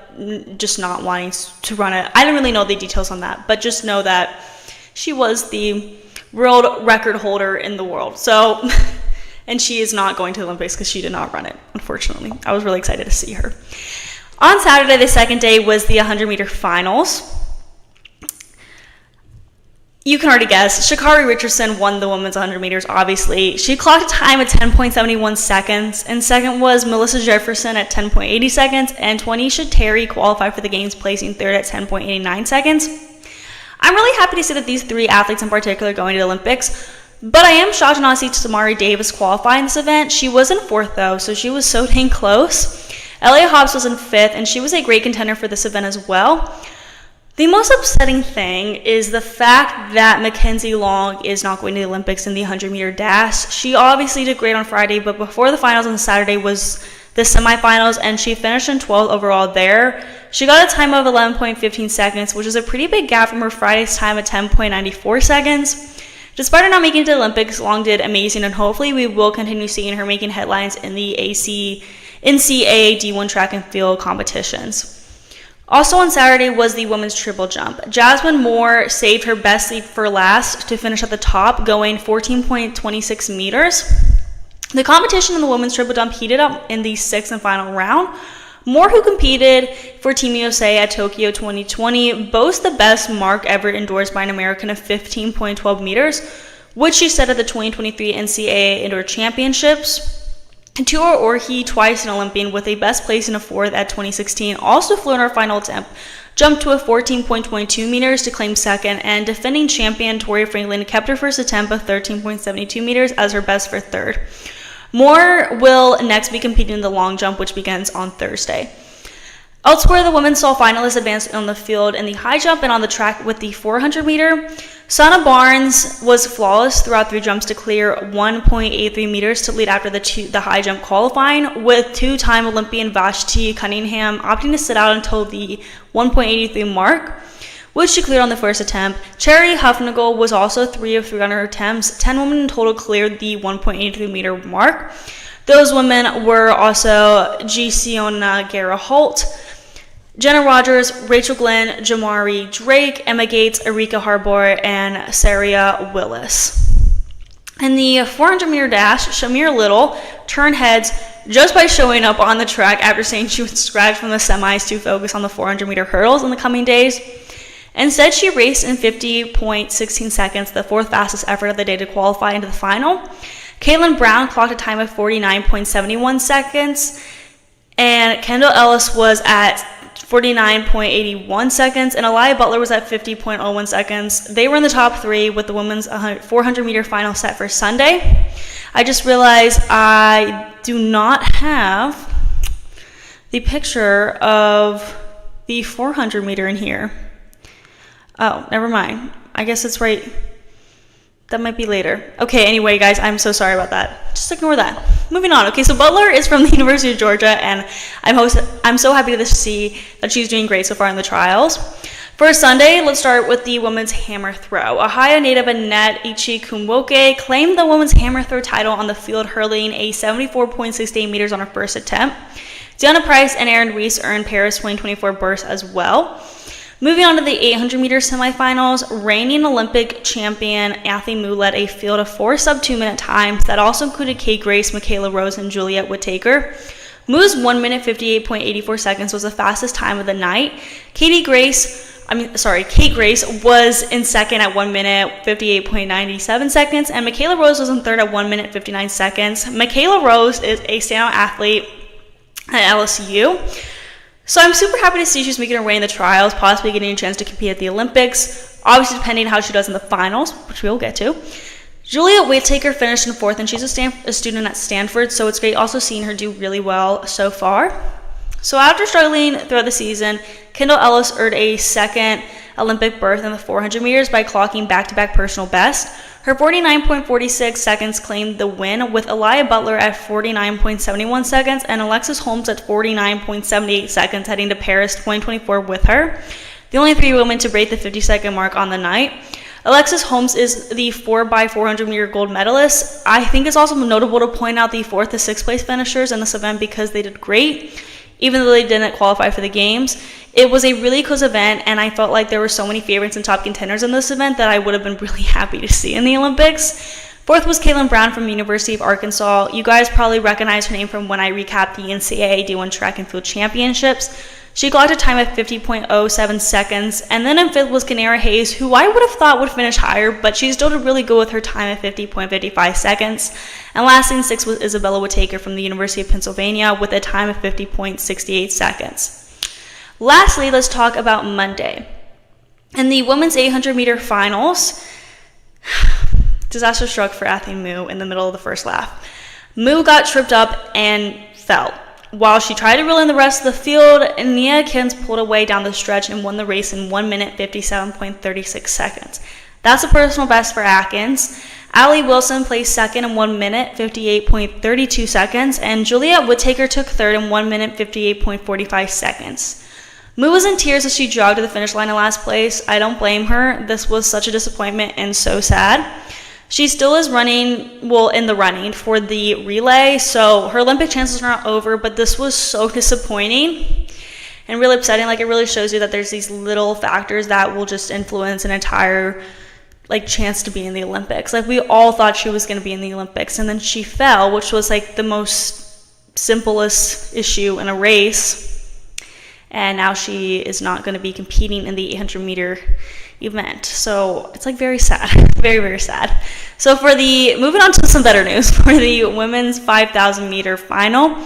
just not wanting to run it. I didn't really know the details on that, but just know that she was the world record holder in the world. So, and she is not going to the Olympics because she did not run it, unfortunately. I was really excited to see her. On Saturday, the second day, was the 100-meter finals. You can already guess, Sha'Carri Richardson won the women's 100 meters, obviously. She clocked a time at 10.71 seconds, and second was Melissa Jefferson at 10.80 seconds, and Twanisha Terry qualified for the games, placing third at 10.89 seconds. I'm really happy to see that these 3 athletes in particular are going to the Olympics, but I am shocked to not see Tamari Davis qualify in this event. She was in 4th, though, so she was so dang close. Aaliyah Hobbs was in 5th, and she was a great contender for this event as well. The most upsetting thing is the fact that Mackenzie Long is not going to the Olympics in the 100-meter dash. She obviously did great on Friday, but before the finals on Saturday was the semifinals, and she finished in 12th overall there. She got a time of 11.15 seconds, which is a pretty big gap from her Friday's time at 10.94 seconds. Despite her not making it to the Olympics, Long did amazing, and hopefully we will continue seeing her making headlines in the NCAA D1 track and field competitions. Also on Saturday was the women's triple jump. Jasmine Moore saved her best lead for last to finish at the top, going 14.26 meters. The competition in the women's triple jump heated up in the sixth and final round. Moore, who competed for Team USA at Tokyo 2020, boasts the best mark ever endorsed by an American of 15.12 meters, which she set at the 2023 NCAA Indoor Championships. Tua Orhi, twice an Olympian with a best place in a fourth at 2016, also flew in her final attempt, jumped to a 14.22 meters to claim second, and defending champion Tori Franklin kept her first attempt of 13.72 meters as her best for third. Moore will next be competing in the long jump, which begins on Thursday. Elsewhere, the women saw finalists advance on the field in the high jump and on the track with the 400 meter. Sana Barnes was flawless throughout 3 jumps to clear 1.83 meters to lead after the high jump qualifying, with two-time Olympian Vashti Cunningham opting to sit out until the 1.83 mark, which she cleared on the first attempt. Cherry Huffnagel was also 3 of 3 on her attempts. 10 women in total cleared the 1.83 meter mark. Those women were also Giseona Guerra-Holt, Jenna Rogers, Rachel Glenn, Jamari Drake, Emma Gates, Erika Harbour, and Saria Willis. In the 400 meter dash, Shamir Little turned heads just by showing up on the track after saying she would scratch from the semis to focus on the 400 meter hurdles in the coming days. Instead, she raced in 50.16 seconds, the 4th fastest effort of the day to qualify into the final. Caitlin Brown clocked a time of 49.71 seconds, and Kendall Ellis was at 49.81 seconds, and Aaliyah Butler was at 50.01 seconds. They were in the top 3 with the women's 400 meter final set for Sunday. I just realized I do not have the picture of the 400 meter in here. Oh, never mind. I guess it's right. That might be later. Okay, anyway, guys, I'm so sorry about that. Just ignore that. Moving on. Okay, so Butler is from the University of Georgia, and I'm so happy to see that she's doing great so far in the trials. For Sunday, let's start with the women's hammer throw. Ohio native Annette Ichikumwoke claimed the women's hammer throw title on the field, hurling a 74.68 meters on her first attempt. Deanna Price and Erin Reese earned Paris 2024 berths as well. Moving on to the 800 meter semifinals, reigning Olympic champion Athing Mu led a field of 4 sub-2-minute times that also included Kate Grace, Michaela Rose, and Juliet Whittaker. Mu's 1 minute 58.84 seconds was the fastest time of the night. Kate Grace was in second at 1 minute 58.97 seconds, and Michaela Rose was in third at 1 minute 59 seconds. Michaela Rose is a standout athlete at LSU. So I'm super happy to see she's making her way in the trials, possibly getting a chance to compete at the Olympics, obviously depending on how she does in the finals, which we will get to. Juliet Whittaker finished in 4th, and she's a student at Stanford, so it's great also seeing her do really well so far. So after struggling throughout the season, Kendall Ellis earned a second Olympic berth in the 400 meters by clocking back-to-back personal best. Her 49.46 seconds claimed the win, with Aaliyah Butler at 49.71 seconds and Alexis Holmes at 49.78 seconds heading to Paris 2024 with her. The only 3 women to break the 50-second mark on the night. Alexis Holmes is the 4x400 meter gold medalist. I think it's also notable to point out the 4th to 6th place finishers in this event because they did great, even though they didn't qualify for the games. It was a really close event, and I felt like there were so many favorites and top contenders in this event that I would have been really happy to see in the Olympics. 4th was Caitlin Brown from University of Arkansas. You guys probably recognize her name from when I recapped the NCAA D1 Track and Field Championships. She clocked a time of 50.07 seconds, and then in 5th was Kanara Hayes, who I would have thought would finish higher, but she still did really good with her time at 50.55 seconds. And lastly in 6th was Isabella Whittaker from the University of Pennsylvania with a time of 50.68 seconds. Lastly, let's talk about Monday. In the women's 800 meter finals, disaster struck for Athing Mu in the middle of the first lap. Mu got tripped up and fell. While she tried to reel in the rest of the field, Nia Kins pulled away down the stretch and won the race in 1 minute 57.36 seconds. That's a personal best for Atkins. Allie Wilson placed second in 1 minute 58.32 seconds, and Juliet Whittaker took third in 1 minute 58.45 seconds. Mu was in tears as she jogged to the finish line in last place. I don't blame her. This was such a disappointment and so sad. She still is in the running for the relay, so her Olympic chances are not over, but this was so disappointing and really upsetting. Like, it really shows you that there's these little factors that will just influence an entire chance to be in the Olympics. Like, we all thought she was going to be in the Olympics, and then she fell, which was the most simplest issue in a race. And now she is not going to be competing in the 800-meter event. So it's very sad, very, very sad. So moving on to some better news, for the women's 5,000 meter final,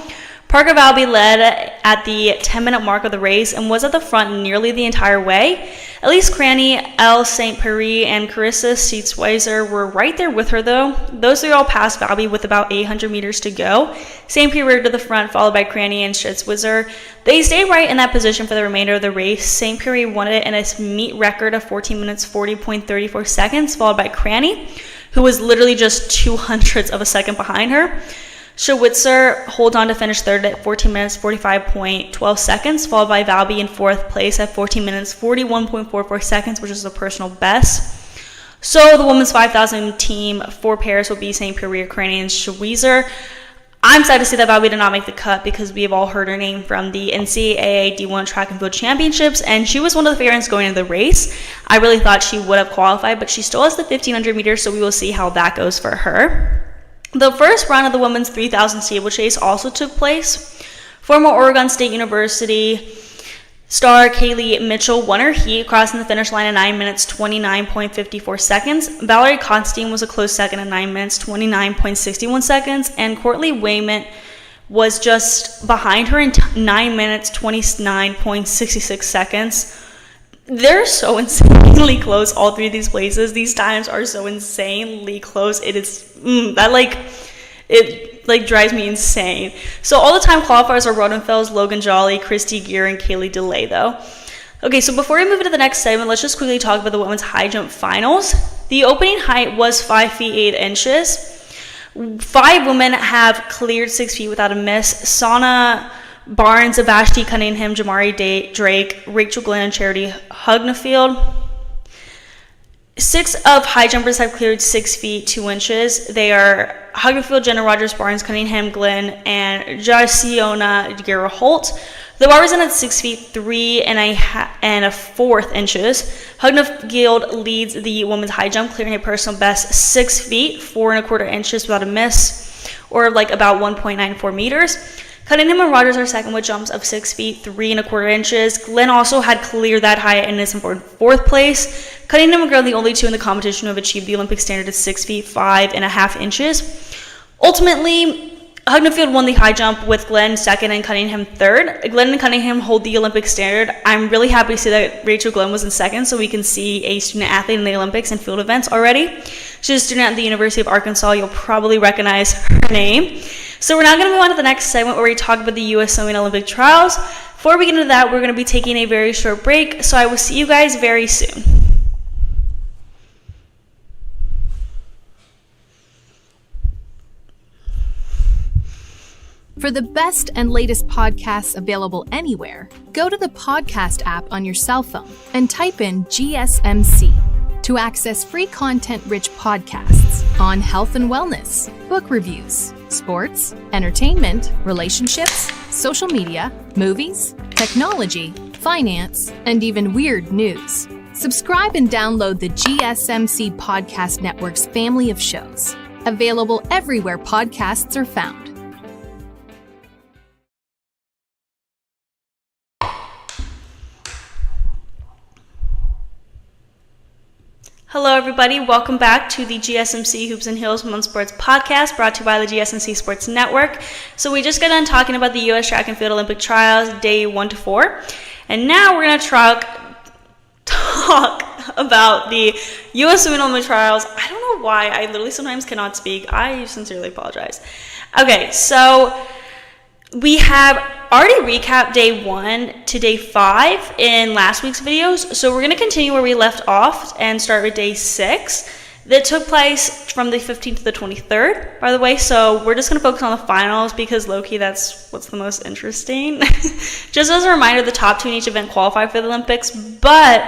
Parker Valby led at the 10-minute mark of the race and was at the front nearly the entire way. Elise Cranny, Elle St. Pierre, and Carissa Seatsweiser were right there with her, though. Those three all passed Valby with about 800 meters to go. St. Pierre to the front, followed by Cranny and Seatsweiser. They stayed right in that position for the remainder of the race. St. Pierre won it in a meet record of 14 minutes 40.34 seconds, followed by Cranny, who was literally just 0.02 of a second behind her. Schwitzer holds on to finish third at 14 minutes 45.12 seconds, followed by Valby in fourth place at 14 minutes 41.44 seconds, which is a personal best. So the women's 5,000 team for pairs will be St. Pierre, Cranny, and Schwitzer. I'm sad to see that Valby did not make the cut because we have all heard her name from the NCAA D1 Track and Field Championships, and she was one of the favorites going into the race. I really thought she would have qualified, but she still has the 1,500 meters, so we will see how that goes for her. The first round of the women's 3,000 steeplechase also took place. Former Oregon State University star Kaylee Mitchell won her heat, crossing the finish line in 9 minutes 29.54 seconds. Valerie Constein was a close second in 9 minutes 29.61 seconds, and Courtney Wayment was just behind her in 9 minutes 29.66 seconds. They're so insanely close, all three of these places. These times are so insanely close. It is, it drives me insane. So all the time qualifiers are Rodenfels, Logan Jolly, Christy Gear, and Kaylee DeLay, though. Okay, so before we move into the next segment, let's just quickly talk about the women's high jump finals. The opening height was 5 feet 8 inches. 5 women have cleared 6 feet without a miss. Sana Barnes, Vashti Cunningham, Jamari Drake, Rachel Glenn, and Charity Hugnafield. 6 of high jumpers have cleared 6 feet 2 inches. They are Hugnafield, Jenna Rogers, Barnes, Cunningham, Glenn, and Jasiona Guerra Holt. The bar was in at 6 feet 3 and a fourth inches. Hugnafield leads the women's high jump, clearing a personal best 6 feet 4 1/4 inches without a miss, or about 1.94 meters. Cunningham and Rogers are second with jumps of 6 feet 3 1/4 inches. Glenn also had cleared that height and is in fourth place. Cunningham and Glenn are the only two in the competition who have achieved the Olympic standard of 6 feet 5 1/2 inches. Ultimately, Hugnafield won the high jump with Glenn second and Cunningham third. Glenn and Cunningham hold the Olympic standard. I'm really happy to see that Rachel Glenn was in second, so we can see a student athlete in the Olympics and field events already. She's a student at the University of Arkansas. You'll probably recognize her name. So we're now going to move on to the next segment where we talk about the U.S. Swimming Olympic Trials. Before we get into that, we're going to be taking a very short break, so I will see you guys very soon. For the best and latest podcasts available anywhere, go to the podcast app on your cell phone and type in GSMC to access free content-rich podcasts on health and wellness, book reviews, sports, entertainment, relationships, social media, movies, technology, finance, and even weird news. Subscribe and download the GSMC Podcast Network's family of shows, available everywhere podcasts are found. Hello everybody, welcome back to the GSMC Hoops and Heels Women's Sports Podcast, brought to you by the GSMC Sports Network. So we just got done talking about the U.S. Track and Field Olympic Trials, day 1 to 4. And now we're going to talk about the U.S. Women Olympic Trials. I don't know why, I literally sometimes cannot speak. I sincerely apologize. Okay, so we have already recapped day 1 to day 5 in last week's videos, so we're going to continue where we left off and start with day 6. that took place from the 15th to the 23rd, by the way. So we're just going to focus on the finals because low-key, that's what's the most interesting. Just as a reminder, the top 2 in each event qualify for the Olympics, but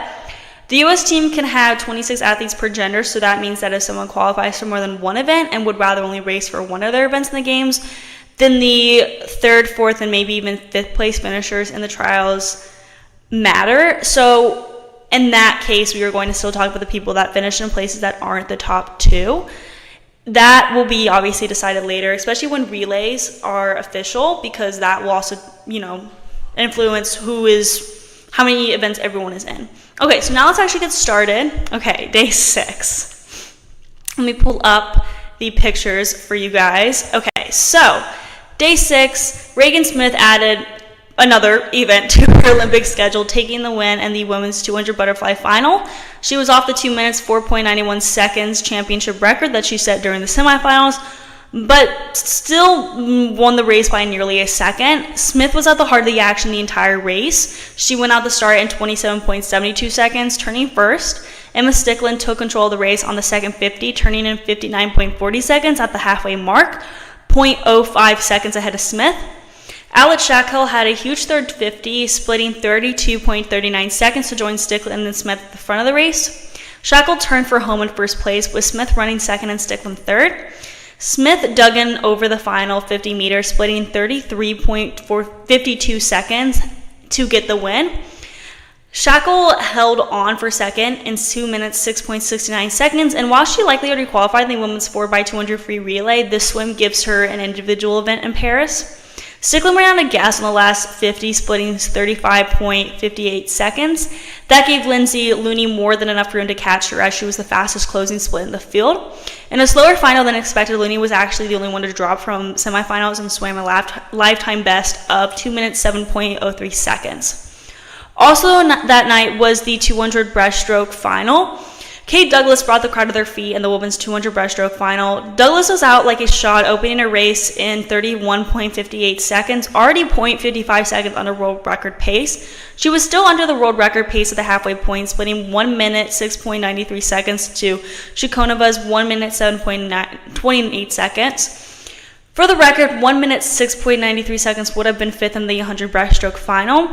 the U.S. team can have 26 athletes per gender, so that means that if someone qualifies for more than one event and would rather only race for one of their events in the games, then the 3rd, 4th, and maybe even 5th place finishers in the trials matter. So in that case, we are going to still talk about the people that finish in places that aren't the top 2. That will be obviously decided later, especially when relays are official, because that will also, influence how many events everyone is in. Okay, so now let's actually get started. Okay, day 6. Let me pull up the pictures for you guys. Okay, so day 6, Regan Smith added another event to her Olympic schedule, taking the win in the women's 200 butterfly final. She was off the 2 minutes, 4.91 seconds championship record that she set during the semifinals, but still won the race by nearly a second. Smith was at the heart of the action the entire race. She went out the start in 27.72 seconds, turning first. Emma Stickland took control of the race on the second 50, turning in 59.40 seconds at the halfway mark, 0.05 seconds ahead of Smith. Alex Schnell had a huge third 50, splitting 32.39 seconds to join Stickland and Smith at the front of the race. Schnell turned for home in first place, with Smith running second and Stickland third. Smith dug in over the final 50 meters, splitting 33.52 seconds to get the win. Schnell held on for second in 2 minutes, 6.69 seconds, and while she likely already qualified in the women's 4x200 free relay, this swim gives her an individual event in Paris. Stickland ran out of gas on the last 50, splitting 35.58 seconds. That gave Lindsay Looney more than enough room to catch her, as she was the fastest closing split in the field. In a slower final than expected, Looney was actually the only one to drop from semifinals and swam a lifetime best of 2 minutes, 7.03 seconds. Also that night was the 200 breaststroke final. Kate Douglas brought the crowd to their feet in the women's 200 breaststroke final. Douglas was out like a shot, opening her race in 31.58 seconds, already 0.55 seconds under world record pace. She was still under the world record pace at the halfway point, splitting 1 minute, 6.93 seconds to Shikonova's 1 minute, 7.28 seconds. For the record, 1 minute, 6.93 seconds would have been 5th in the 100 breaststroke final.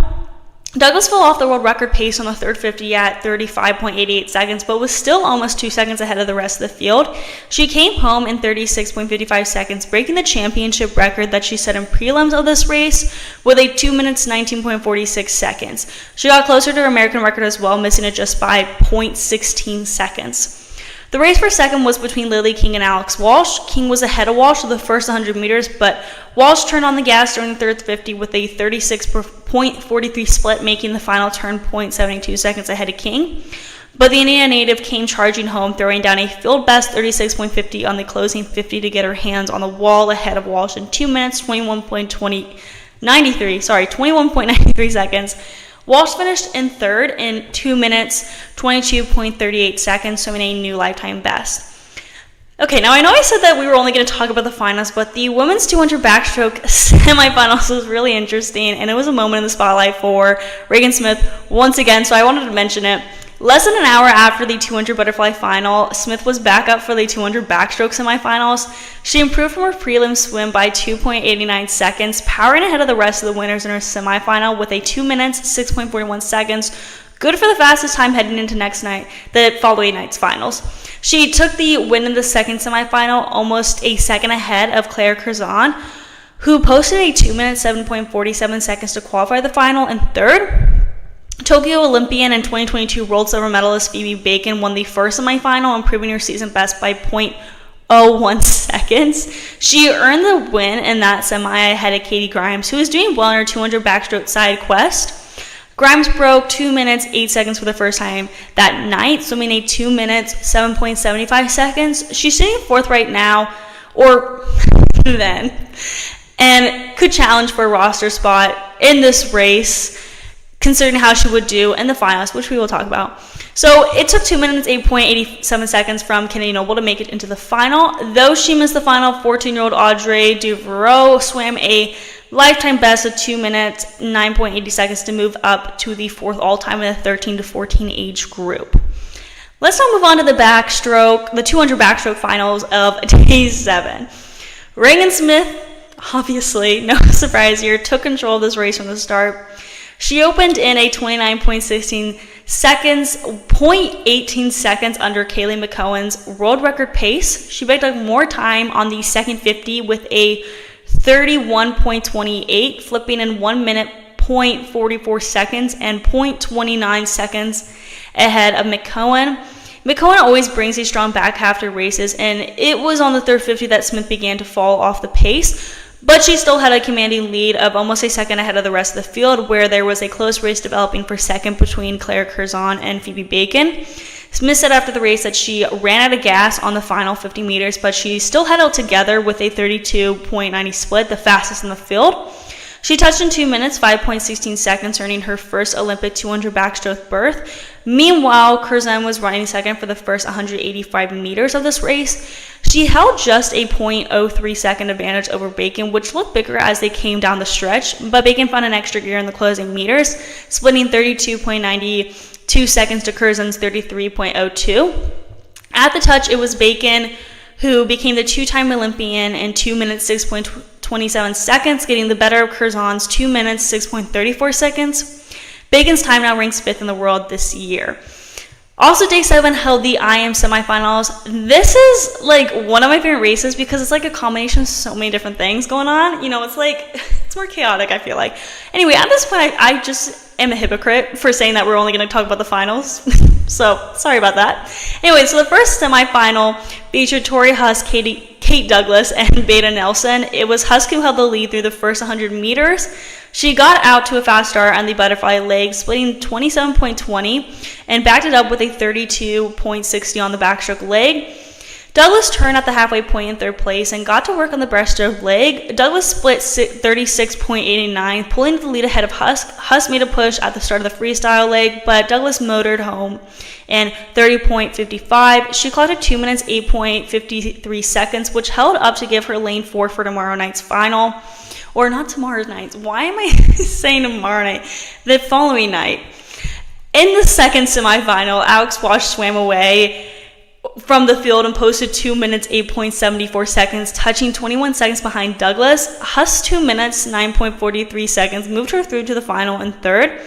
Douglas fell off the world record pace on the third 50 at 35.88 seconds, but was still almost 2 seconds ahead of the rest of the field. She came home in 36.55 seconds, breaking the championship record that she set in prelims of this race with a 2 minutes, 19.46 seconds. She got closer to her American record as well, missing it just by 0.16 seconds. The race for second was between Lily King and Alex Walsh. King was ahead of Walsh for the first 100 meters, but Walsh turned on the gas during the third 50 with a 36.43 split, making the final turn 0.72 seconds ahead of King. But the Indiana native came charging home, throwing down a field best 36.50 on the closing 50 to get her hands on the wall ahead of Walsh in 2 minutes, 21.93 seconds. Walsh finished in third in 2 minutes, 22.38 seconds, showing a new lifetime best. Okay, now I know I said that we were only going to talk about the finals, but the women's 200 backstroke semifinals was really interesting, and it was a moment in the spotlight for Regan Smith once again, so I wanted to mention it. Less than an hour after the 200 butterfly final, Smith was back up for the 200 backstroke semifinals. She improved from her prelim swim by 2.89 seconds, powering ahead of the rest of the winners in her semifinal with a 2 minutes, 6.41 seconds. Good for the fastest time heading into the following night's finals. She took the win in the second semifinal, almost a second ahead of Claire Curzon, who posted a 2 minutes, 7.47 seconds to qualify the final. In third, Tokyo Olympian and 2022 world silver medalist Phoebe Bacon won the first semifinal, improving her season best by 0.01 seconds. She earned the win in that semi ahead of Katie Grimes, who was doing well in her 200 backstroke side quest. Grimes broke 2 minutes, 8 seconds for the first time that night, swimming a 2 minutes, 7.75 seconds. She's sitting fourth right now, or then, and could challenge for a roster spot in this race, considering how she would do in the finals, which we will talk about. So it took 2 minutes, 8.87 seconds from Kennedy Noble to make it into the final. Though she missed the final, 14-year-old Audrey Devereaux swam a lifetime best of 2 minutes, 9.80 seconds to move up to the fourth all-time in the 13 to 14 age group. Let's now move on to the 200 backstroke finals of day 7. Regan Smith, obviously, no surprise here, took control of this race from the start. She opened in a 29.16 seconds, 0.18 seconds under Kaylee McCowan's world record pace. She picked up more time on the second 50 with a 31.28, flipping in 1 minute, 0.44 seconds, and 0.29 seconds ahead of McCowan. McCowan always brings a strong back half to races, and it was on the third 50 that Smith began to fall off the pace. But she still had a commanding lead of almost a second ahead of the rest of the field, where there was a close race developing for second between Claire Curzon and Phoebe Bacon. Smith said after the race that she ran out of gas on the final 50 meters, but she still held it together with a 32.90 split, the fastest in the field. She touched in 2 minutes, 5.16 seconds, earning her first Olympic 200 backstroke berth. Meanwhile, Curzon was running second for the first 185 meters of this race. She held just a 0.03 second advantage over Bacon, which looked bigger as they came down the stretch, but Bacon found an extra gear in the closing meters, splitting 32.92 seconds to Curzon's 33.02. At the touch, it was Bacon who became the two-time Olympian in 2 minutes, 6.27 seconds, getting the better of Curzon's 2 minutes, 6.34 seconds. Bacon's time now ranks 5th in the world this year. Also, day 7 held the IM semifinals. This is like one of my favorite races because it's like a combination of so many different things going on. You know, it's like, it's more chaotic, I feel like. Anyway, at this point, I just am a hypocrite for saying that we're only going to talk about the finals. So, sorry about that. Anyway, so the first semifinal featured Tori Huss, Kate Douglas, and Beta Nelson. It was Huss who held the lead through the first 100 meters. She got out to a fast start on the butterfly leg, splitting 27.20, and backed it up with a 32.60 on the backstroke leg. Douglas turned at the halfway point in third place and got to work on the breaststroke leg. Douglas split 36.89, pulling the lead ahead of Huss. Huss made a push at the start of the freestyle leg, but Douglas motored home in 30.55. She clocked at 2 minutes, 8.53 seconds, which held up to give her lane 4 for tomorrow night's final. Or not tomorrow night. Why am I saying tomorrow night? The following night. In the second semifinal, Alex Walsh swam away from the field and posted 2 minutes, 8.74 seconds, touching 21 seconds behind Douglas. Huss 2 minutes, 9.43 seconds, moved her through to the final in third.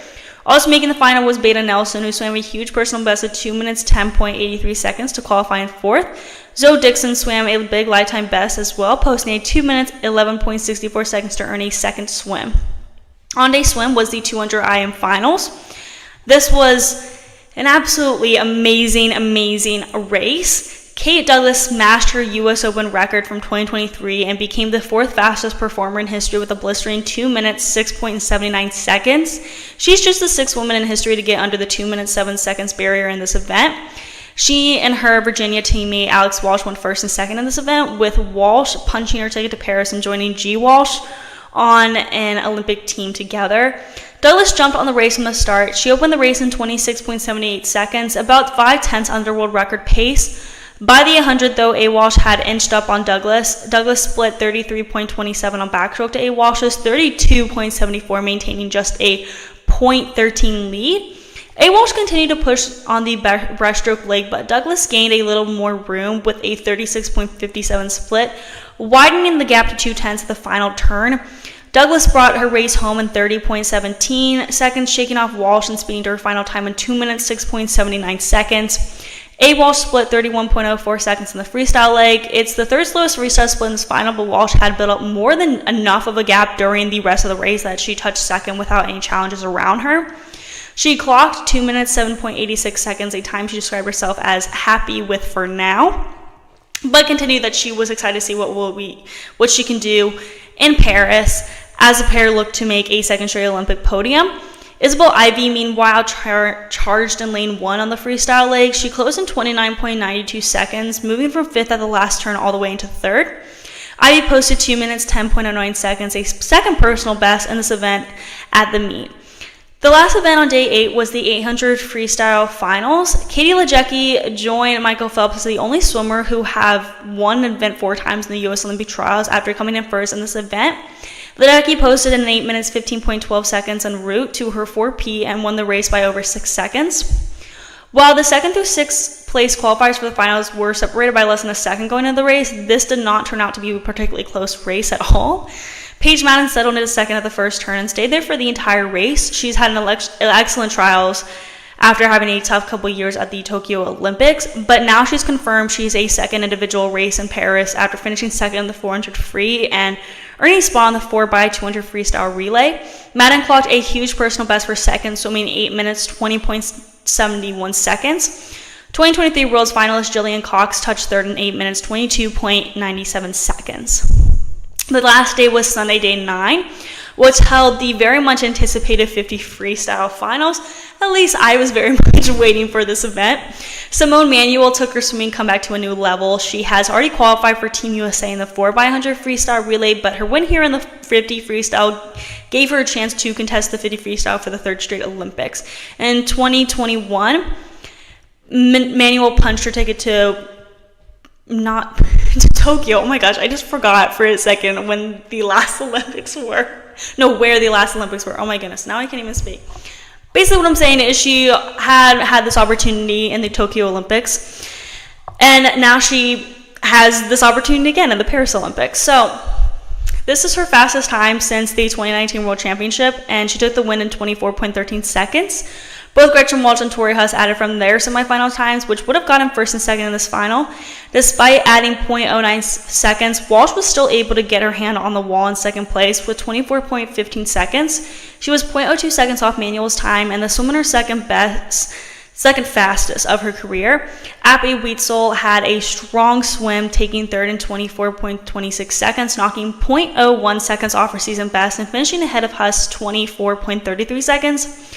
Also making the final was Beta Nelson, who swam a huge personal best of 2 minutes, 10.83 seconds to qualify in fourth. Zoe Dixon swam a big lifetime best as well, posting a 2 minutes, 11.64 seconds to earn a second swim. On day swim was the 200 IM finals. This was an absolutely amazing race. Kate Douglas smashed her U.S. Open record from 2023 and became the 4th fastest performer in history with a blistering 2 minutes, 6.79 seconds. She's just the 6th woman in history to get under the 2 minutes, 7 seconds barrier in this event. She and her Virginia teammate Alex Walsh went first and second in this event, with Walsh punching her ticket to Paris and joining G. Walsh on an Olympic team together. Douglas jumped on the race from the start. She opened the race in 26.78 seconds, about 5/10 under world record pace. By the 100, though, A. Walsh had inched up on Douglas. Douglas split 33.27 on backstroke to A. Walsh's 32.74, maintaining just a 0.13 lead. A. Walsh continued to push on the breaststroke leg, but Douglas gained a little more room with a 36.57 split, widening the gap to 2/10 at the final turn. Douglas brought her race home in 30.17 seconds, shaking off Walsh and speeding to her final time in 2 minutes, 6.79 seconds. A. Walsh split 31.04 seconds in the freestyle leg. It's the 3rd slowest freestyle split in this final, but Walsh had built up more than enough of a gap during the rest of the race that she touched second without any challenges around her. She clocked 2 minutes, 7.86 seconds, a time she described herself as happy with for now, but continued that she was excited to see what she can do in Paris as the pair looked to make a second straight Olympic podium. Isabel Ivey, meanwhile, charged in lane 1 on the freestyle leg. She closed in 29.92 seconds, moving from 5th at the last turn all the way into 3rd. Ivey posted 2 minutes, 10.09 seconds, a second personal best in this event at the meet. The last event on day 8 was the 800 freestyle finals. Katie Ledecky joined Michael Phelps as the only swimmer who have won an event 4 times in the U.S. Olympic trials after coming in first in this event. Ledecky posted in 8 minutes, 15.12 seconds en route to her 4P and won the race by over 6 seconds. While the 2nd through 6th place qualifiers for the finals were separated by less than a second going into the race, this did not turn out to be a particularly close race at all. Paige Madden settled into second at the first turn and stayed there for the entire race. She's had an excellent trials after having a tough couple years at the Tokyo Olympics, but now she's confirmed she's a second individual race in Paris after finishing second in the 400 free and earning a spot on the 4x200 freestyle relay. Madden clocked a huge personal best for second, swimming 8 minutes 20.71 seconds. 2023 Worlds finalist Jillian Cox touched third in 8 minutes 22.97 seconds. The last day was Sunday, day 9, which held the very much anticipated 50 freestyle finals. At least I was very much waiting for this event. Simone Manuel took her swimming comeback to a new level. She has already qualified for Team USA in the 4x100 freestyle relay, but her win here in the 50 freestyle gave her a chance to contest the 50 freestyle for the 3rd straight Olympics. In 2021, Manuel punched her ticket to Tokyo. Oh my gosh, I just forgot for a second when the last Olympics were. No, where the last Olympics were. Oh my goodness, now I can't even speak. Basically what I'm saying is she had this opportunity in the Tokyo Olympics, and now she has this opportunity again in the Paris Olympics. So this is her fastest time since the 2019 World Championship, and she took the win in 24.13 seconds. Both Gretchen Walsh and Tori Huss added from their semifinal times, which would have gotten first and second in this final. Despite adding 0.09 seconds, Walsh was still able to get her hand on the wall in second place with 24.15 seconds. She was 0.02 seconds off Manuel's time and the swimmer second fastest of her career. Abby Wetzel had a strong swim, taking third in 24.26 seconds, knocking 0.01 seconds off her season best and finishing ahead of Huss 24.33 seconds.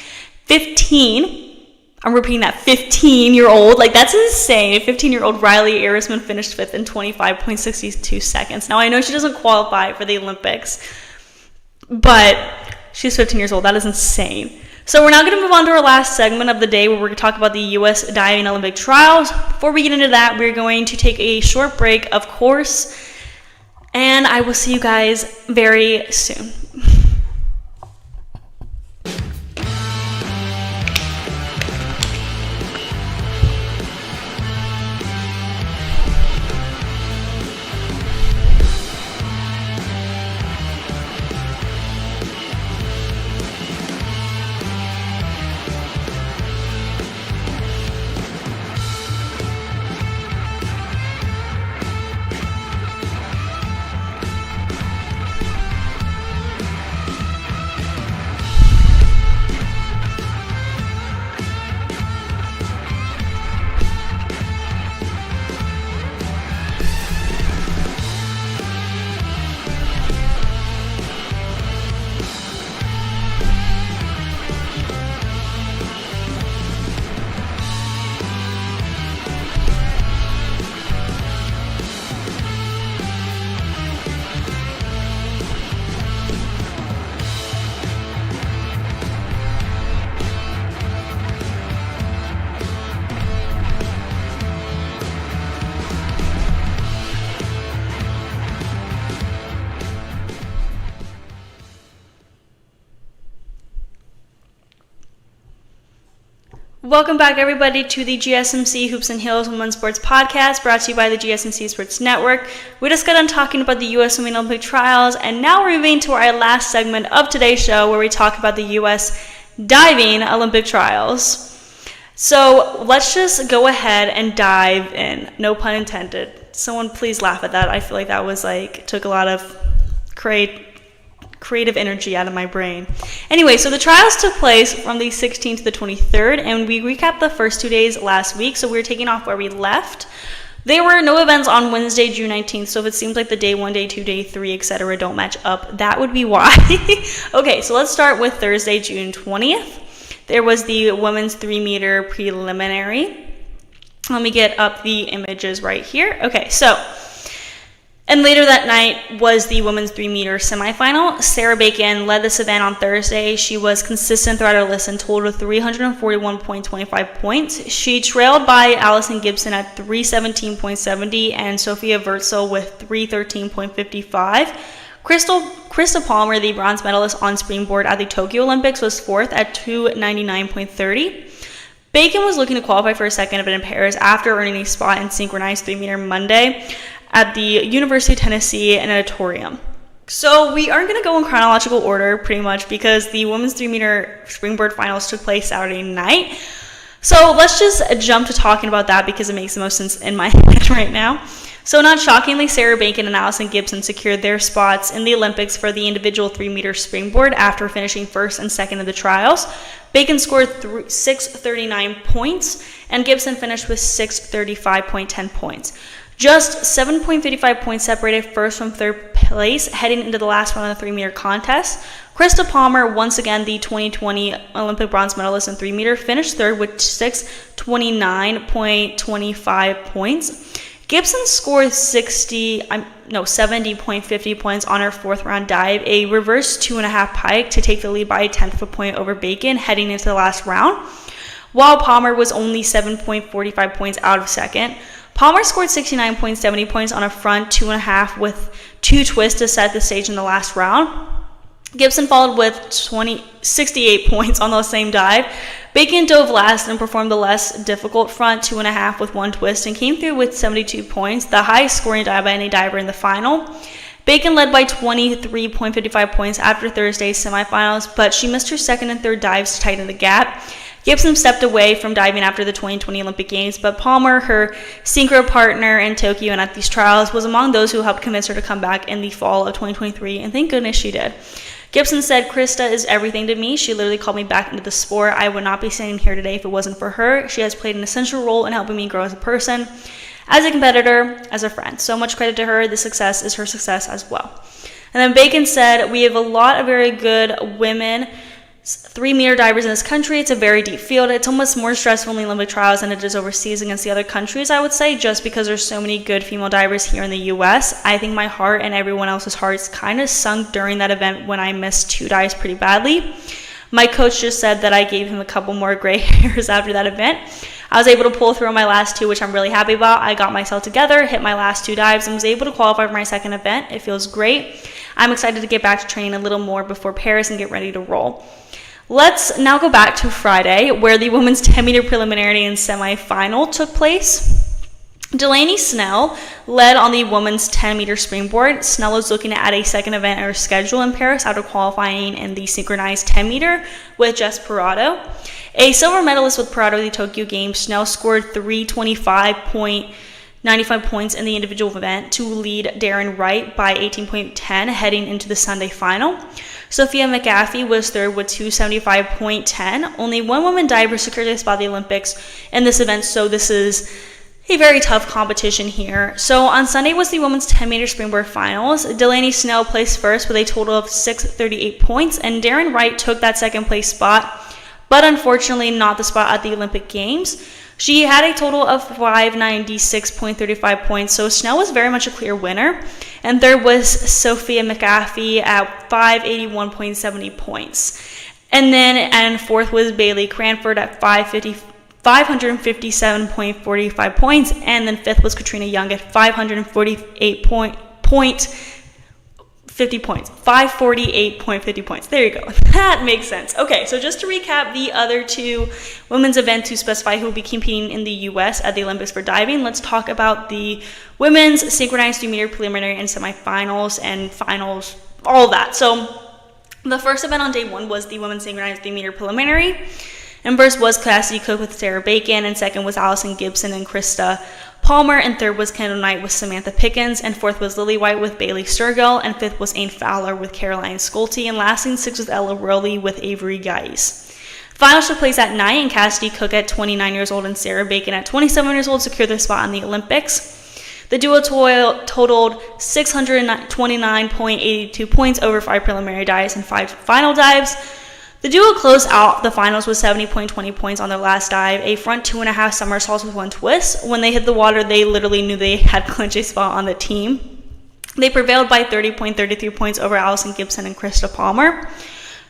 I'm repeating that, 15-year-old, like that's insane. 15-year-old Riley Arisman finished 5th in 25.62 seconds. Now I know she doesn't qualify for the Olympics, but she's 15 years old. That is insane. So we're now going to move on to our last segment of the day where we're going to talk about the U.S. diving Olympic trials. Before we get into that, we're going to take a short break, of course, and I will see you guys very soon. Welcome back, everybody, to the GSMC Hoops and Heels Women's Sports Podcast, brought to you by the GSMC Sports Network. We just got done talking about the U.S. Women's Olympic Trials, and now we're moving to our last segment of today's show, where we talk about the U.S. Diving Olympic Trials. So let's just go ahead and dive in. No pun intended. Someone please laugh at that. I feel like that was took a lot of creative energy out of my brain. Anyway, so the trials took place from the 16th to the 23rd, and we recapped the first 2 days last week, so we were taking off where we left. There were no events on Wednesday, June 19th, so if it seems like the day 1, day 2, day 3, etc. don't match up, that would be why. Okay, so let's start with Thursday, June 20th. There was the women's 3-meter preliminary. Let me get up the images right here. Okay, so and later that night was the women's 3-meter semifinal. Sarah Bacon led this event on Thursday. She was consistent throughout her list and totaled 341.25 points. She trailed by Allison Gibson at 317.70 and Sophia Wurtzel with 313.55. Krista Palmer, the bronze medalist on springboard at the Tokyo Olympics, was 4th at 299.30. Bacon was looking to qualify for a second event in Paris after earning a spot in synchronized 3-meter Monday at the University of Tennessee in an auditorium. So we aren't going to go in chronological order pretty much because the women's 3-meter springboard finals took place Saturday night. So let's just jump to talking about that because it makes the most sense in my head right now. So not shockingly, Sarah Bacon and Allison Gibson secured their spots in the Olympics for the individual 3-meter springboard after finishing first and second in the trials. Bacon scored 639 points, and Gibson finished with 635.10 points. Just 7.55 points separated first from third place heading into the last round of the 3-meter contest. Krista Palmer, once again the 2020 Olympic bronze medalist in 3-meter, finished third with 629.25 points. Gibson scored 70.50 points on her fourth round dive, a reverse 2.5 pike to take the lead by a tenth of a point over Bacon heading into the last round, while Palmer was only 7.45 points out of second. Palmer scored 69.70 points on a front 2.5 with 2 twists to set the stage in the last round. Gibson followed with 68 points on the same dive. Bacon dove last and performed the less difficult front 2.5 with 1 twist and came through with 72 points, the highest scoring dive by any diver in the final. Bacon led by 23.55 points after Thursday's semifinals, but she missed her second and third dives to tighten the gap. Gibson stepped away from diving after the 2020 Olympic Games, but Palmer, her synchro partner in Tokyo and at these trials, was among those who helped convince her to come back in the fall of 2023, and thank goodness she did. Gibson said, "Krista is everything to me. She literally called me back into the sport. I would not be standing here today if it wasn't for her. She has played an essential role in helping me grow as a person, as a competitor, as a friend. So much credit to her. The success is her success as well." And then Bacon said, "We have a lot of very good women 3-meter divers in this country. It's a very deep field. It's almost more stressful in the Olympic trials than it is overseas against the other countries, I would say, just because there's so many good female divers here in the U.S. I think my heart and everyone else's hearts kind of sunk during that event when I missed 2 dives pretty badly. My coach just said that I gave him a couple more gray hairs after that event. I was able to pull through on my last 2, which I'm really happy about. I got myself together, hit my last 2 dives, and was able to qualify for my second event. It feels great. I'm excited to get back to training a little more before Paris and get ready to roll." Let's now go back to Friday, where the women's 10-meter preliminary and semifinal took place. Delaney Schnell led on the women's 10-meter springboard. Schnell is looking to add a second event in her schedule in Paris after qualifying in the synchronized 10-meter with Jess Parado. A silver medalist with Parado at the Tokyo Games, Schnell scored 325.95 points in the individual event to lead Darren Wright by 18.10 heading into the Sunday final. Sophia McAfee was third with 275.10. Only one woman diver secured a spot at the Olympics in this event, so this is a very tough competition here. So on Sunday was the women's 10-meter springboard finals. Delaney Schnell placed first with a total of 638 points, and Darren Wright took that second place spot, but unfortunately not the spot at the Olympic Games. She had a total of 596.35 points, so Schnell was very much a clear winner. And third was Sophia McAfee at 581.70 points. And fourth was Bailey Cranford at 557.45 points. And then fifth was Katrina Young at 548.50 points. 548.50 points. There you go. That makes sense. Okay, so just to recap the other 2 women's events to specify who will be competing in the U.S. at the Olympics for diving, let's talk about the women's synchronized 3-meter preliminary and semifinals and finals, all that. So the first event on day 1 was the women's synchronized 3-meter preliminary. And first was Cassidy Cook with Sarah Bacon, and second was Allison Gibson and Krista Palmer, and third was Kendall Knight with Samantha Pickens, and fourth was Lily White with Bailey Sturgill, and fifth was Ain Fowler with Caroline Schulte, and last and sixth was Ella Rowley with Avery Geis. Finals took place at night, and Cassidy Cook at 29 years old and Sarah Bacon at 27 years old secured their spot in the Olympics. The duo totaled 629.82 points over 5 preliminary dives and 5 final dives. The duo closed out the finals with 70.20 points on their last dive, a front 2.5 somersaults with 1 twist. When they hit the water, they literally knew they had clinched a spot on the team. They prevailed by 30.33 points over Allison Gibson and Krista Palmer.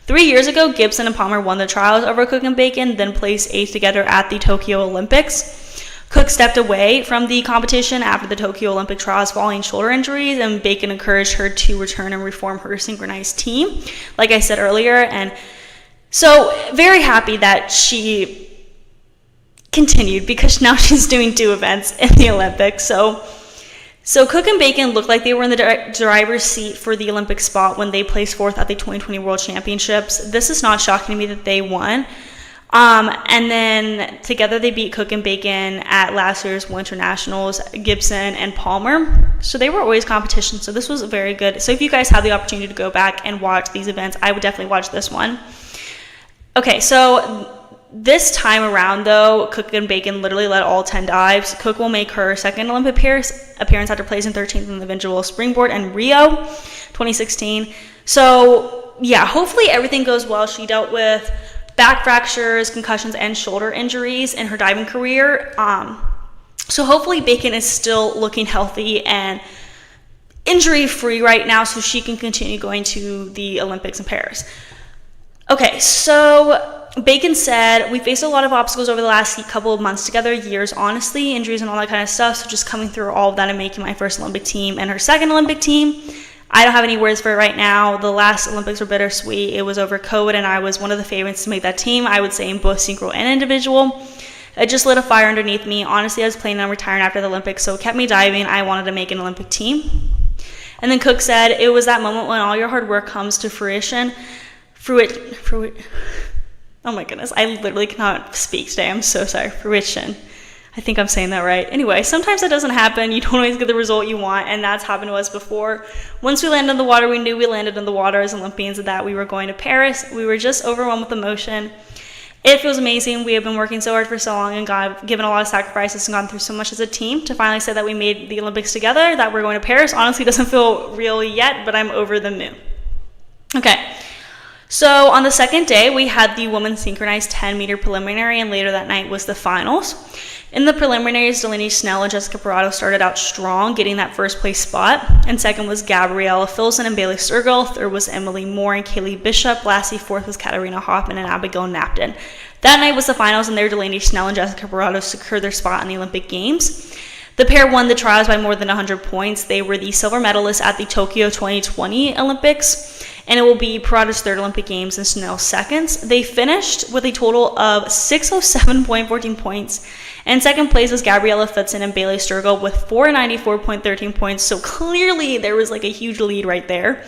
3 years ago, Gibson and Palmer won the trials over Cook and Bacon, then placed 8th together at the Tokyo Olympics. Cook stepped away from the competition after the Tokyo Olympic trials following shoulder injuries, and Bacon encouraged her to return and reform her synchronized team, like I said earlier. And so very happy that she continued because now she's doing 2 events in the Olympics. So Cook and Bacon looked like they were in the driver's seat for the Olympic spot when they placed 4th at the 2020 World Championships. This is not shocking to me that they won. And then together they beat Cook and Bacon at last year's Winter Nationals, Gibson and Palmer. So they were always competition. So this was very good. So if you guys have the opportunity to go back and watch these events, I would definitely watch this one. Okay, so this time around, though, Cook and Bacon literally led all 10 dives. Cook will make her second Olympic appearance after placing 13th in the individual springboard in Rio 2016. So, yeah, hopefully everything goes well. She dealt with back fractures, concussions, and shoulder injuries in her diving career. So hopefully Bacon is still looking healthy and injury-free right now so she can continue going to the Olympics in Paris. Okay, so Bacon said, we faced a lot of obstacles over the last couple of months together, years, honestly, injuries and all that kind of stuff. So just coming through all of that and making my first Olympic team and her second Olympic team. I don't have any words for it right now. The last Olympics were bittersweet. It was over COVID and I was one of the favorites to make that team, I would say, in both synchro and individual. It just lit a fire underneath me. Honestly, I was planning on retiring after the Olympics, so it kept me diving. I wanted to make an Olympic team. And then Cook said, it was that moment when all your hard work comes to fruition. Oh my goodness, I literally cannot speak today. I'm so sorry. Fruition. I think I'm saying that right. Anyway, sometimes that doesn't happen. You don't always get the result you want, and that's happened to us before. Once we landed in the water, we knew we landed in the water as Olympians and that we were going to Paris. We were just overwhelmed with emotion. It feels amazing. We have been working so hard for so long and given a lot of sacrifices and gone through so much as a team to finally say that we made the Olympics together, that we're going to Paris. Honestly, doesn't feel real yet, but I'm over the moon. Okay. So on the second day, we had the women's synchronized 10-meter preliminary, and later that night was the finals. In the preliminaries, Delaney, Schnell, and Jessica Parado started out strong, getting that first place spot. And second was Gabriella Filson and Bailey Sturgill. Third was Emily Moore and Kaylee Bishop. Lastly, fourth was Katarina Hoffman and Abigail Napton. That night was the finals, and there Delaney, Schnell, and Jessica Parado secured their spot in the Olympic Games. The pair won the trials by more than 100 points. They were the silver medalists at the Tokyo 2020 Olympics, and it will be Parado's third Olympic Games and Schnell's second. They finished with a total of 607.14 points, and second place was Gabriella Filson and Bailey Sturgill with 494.13 points, so clearly there was like a huge lead right there.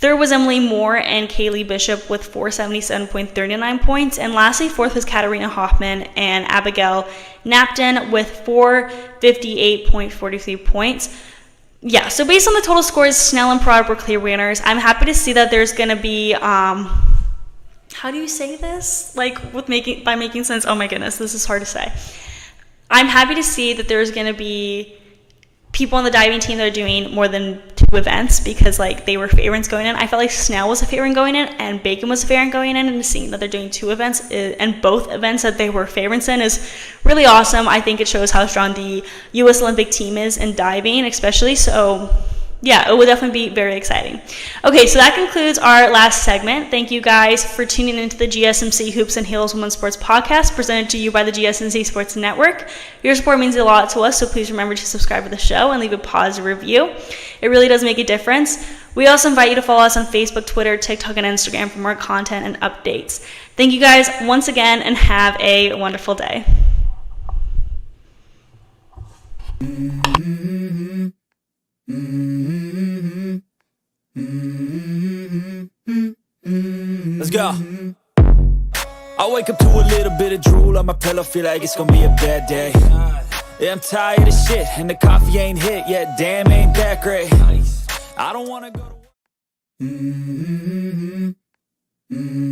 Third was Emily Moore and Kaylee Bishop with 477.39 points. And lastly, fourth was Katarina Hoffman and Abigail Napton with 458.43 points. Yeah, so based on the total scores, Schnell and Parado were clear winners. I'm happy to see that there's going to be, how do you say this? Like, by making sense? Oh my goodness, this is hard to say. I'm happy to see that there's going to be people on the diving team that are doing more than 2 events because like they were favorites going in. I felt like Schnell was a favorite going in and Bacon was a favorite going in, and seeing that they're doing 2 events and both events that they were favorites in is really awesome. I think it shows how strong the U.S. Olympic team is in diving especially, so yeah, it will definitely be very exciting. Okay, so that concludes our last segment. Thank you guys for tuning into the GSMC Hoops and Heels Women's Sports Podcast presented to you by the GSMC Sports Network. Your support means a lot to us, so please remember to subscribe to the show and leave a positive review. It really does make a difference. We also invite you to follow us on Facebook, Twitter, TikTok, and Instagram for more content and updates. Thank you guys once again, and have a wonderful day. Let's go. I wake up to a little bit of drool on my pillow, feel like it's gonna be a bad day. Yeah, I'm tired of shit, and the coffee ain't hit yet. Damn, ain't that great. I don't wanna go to work.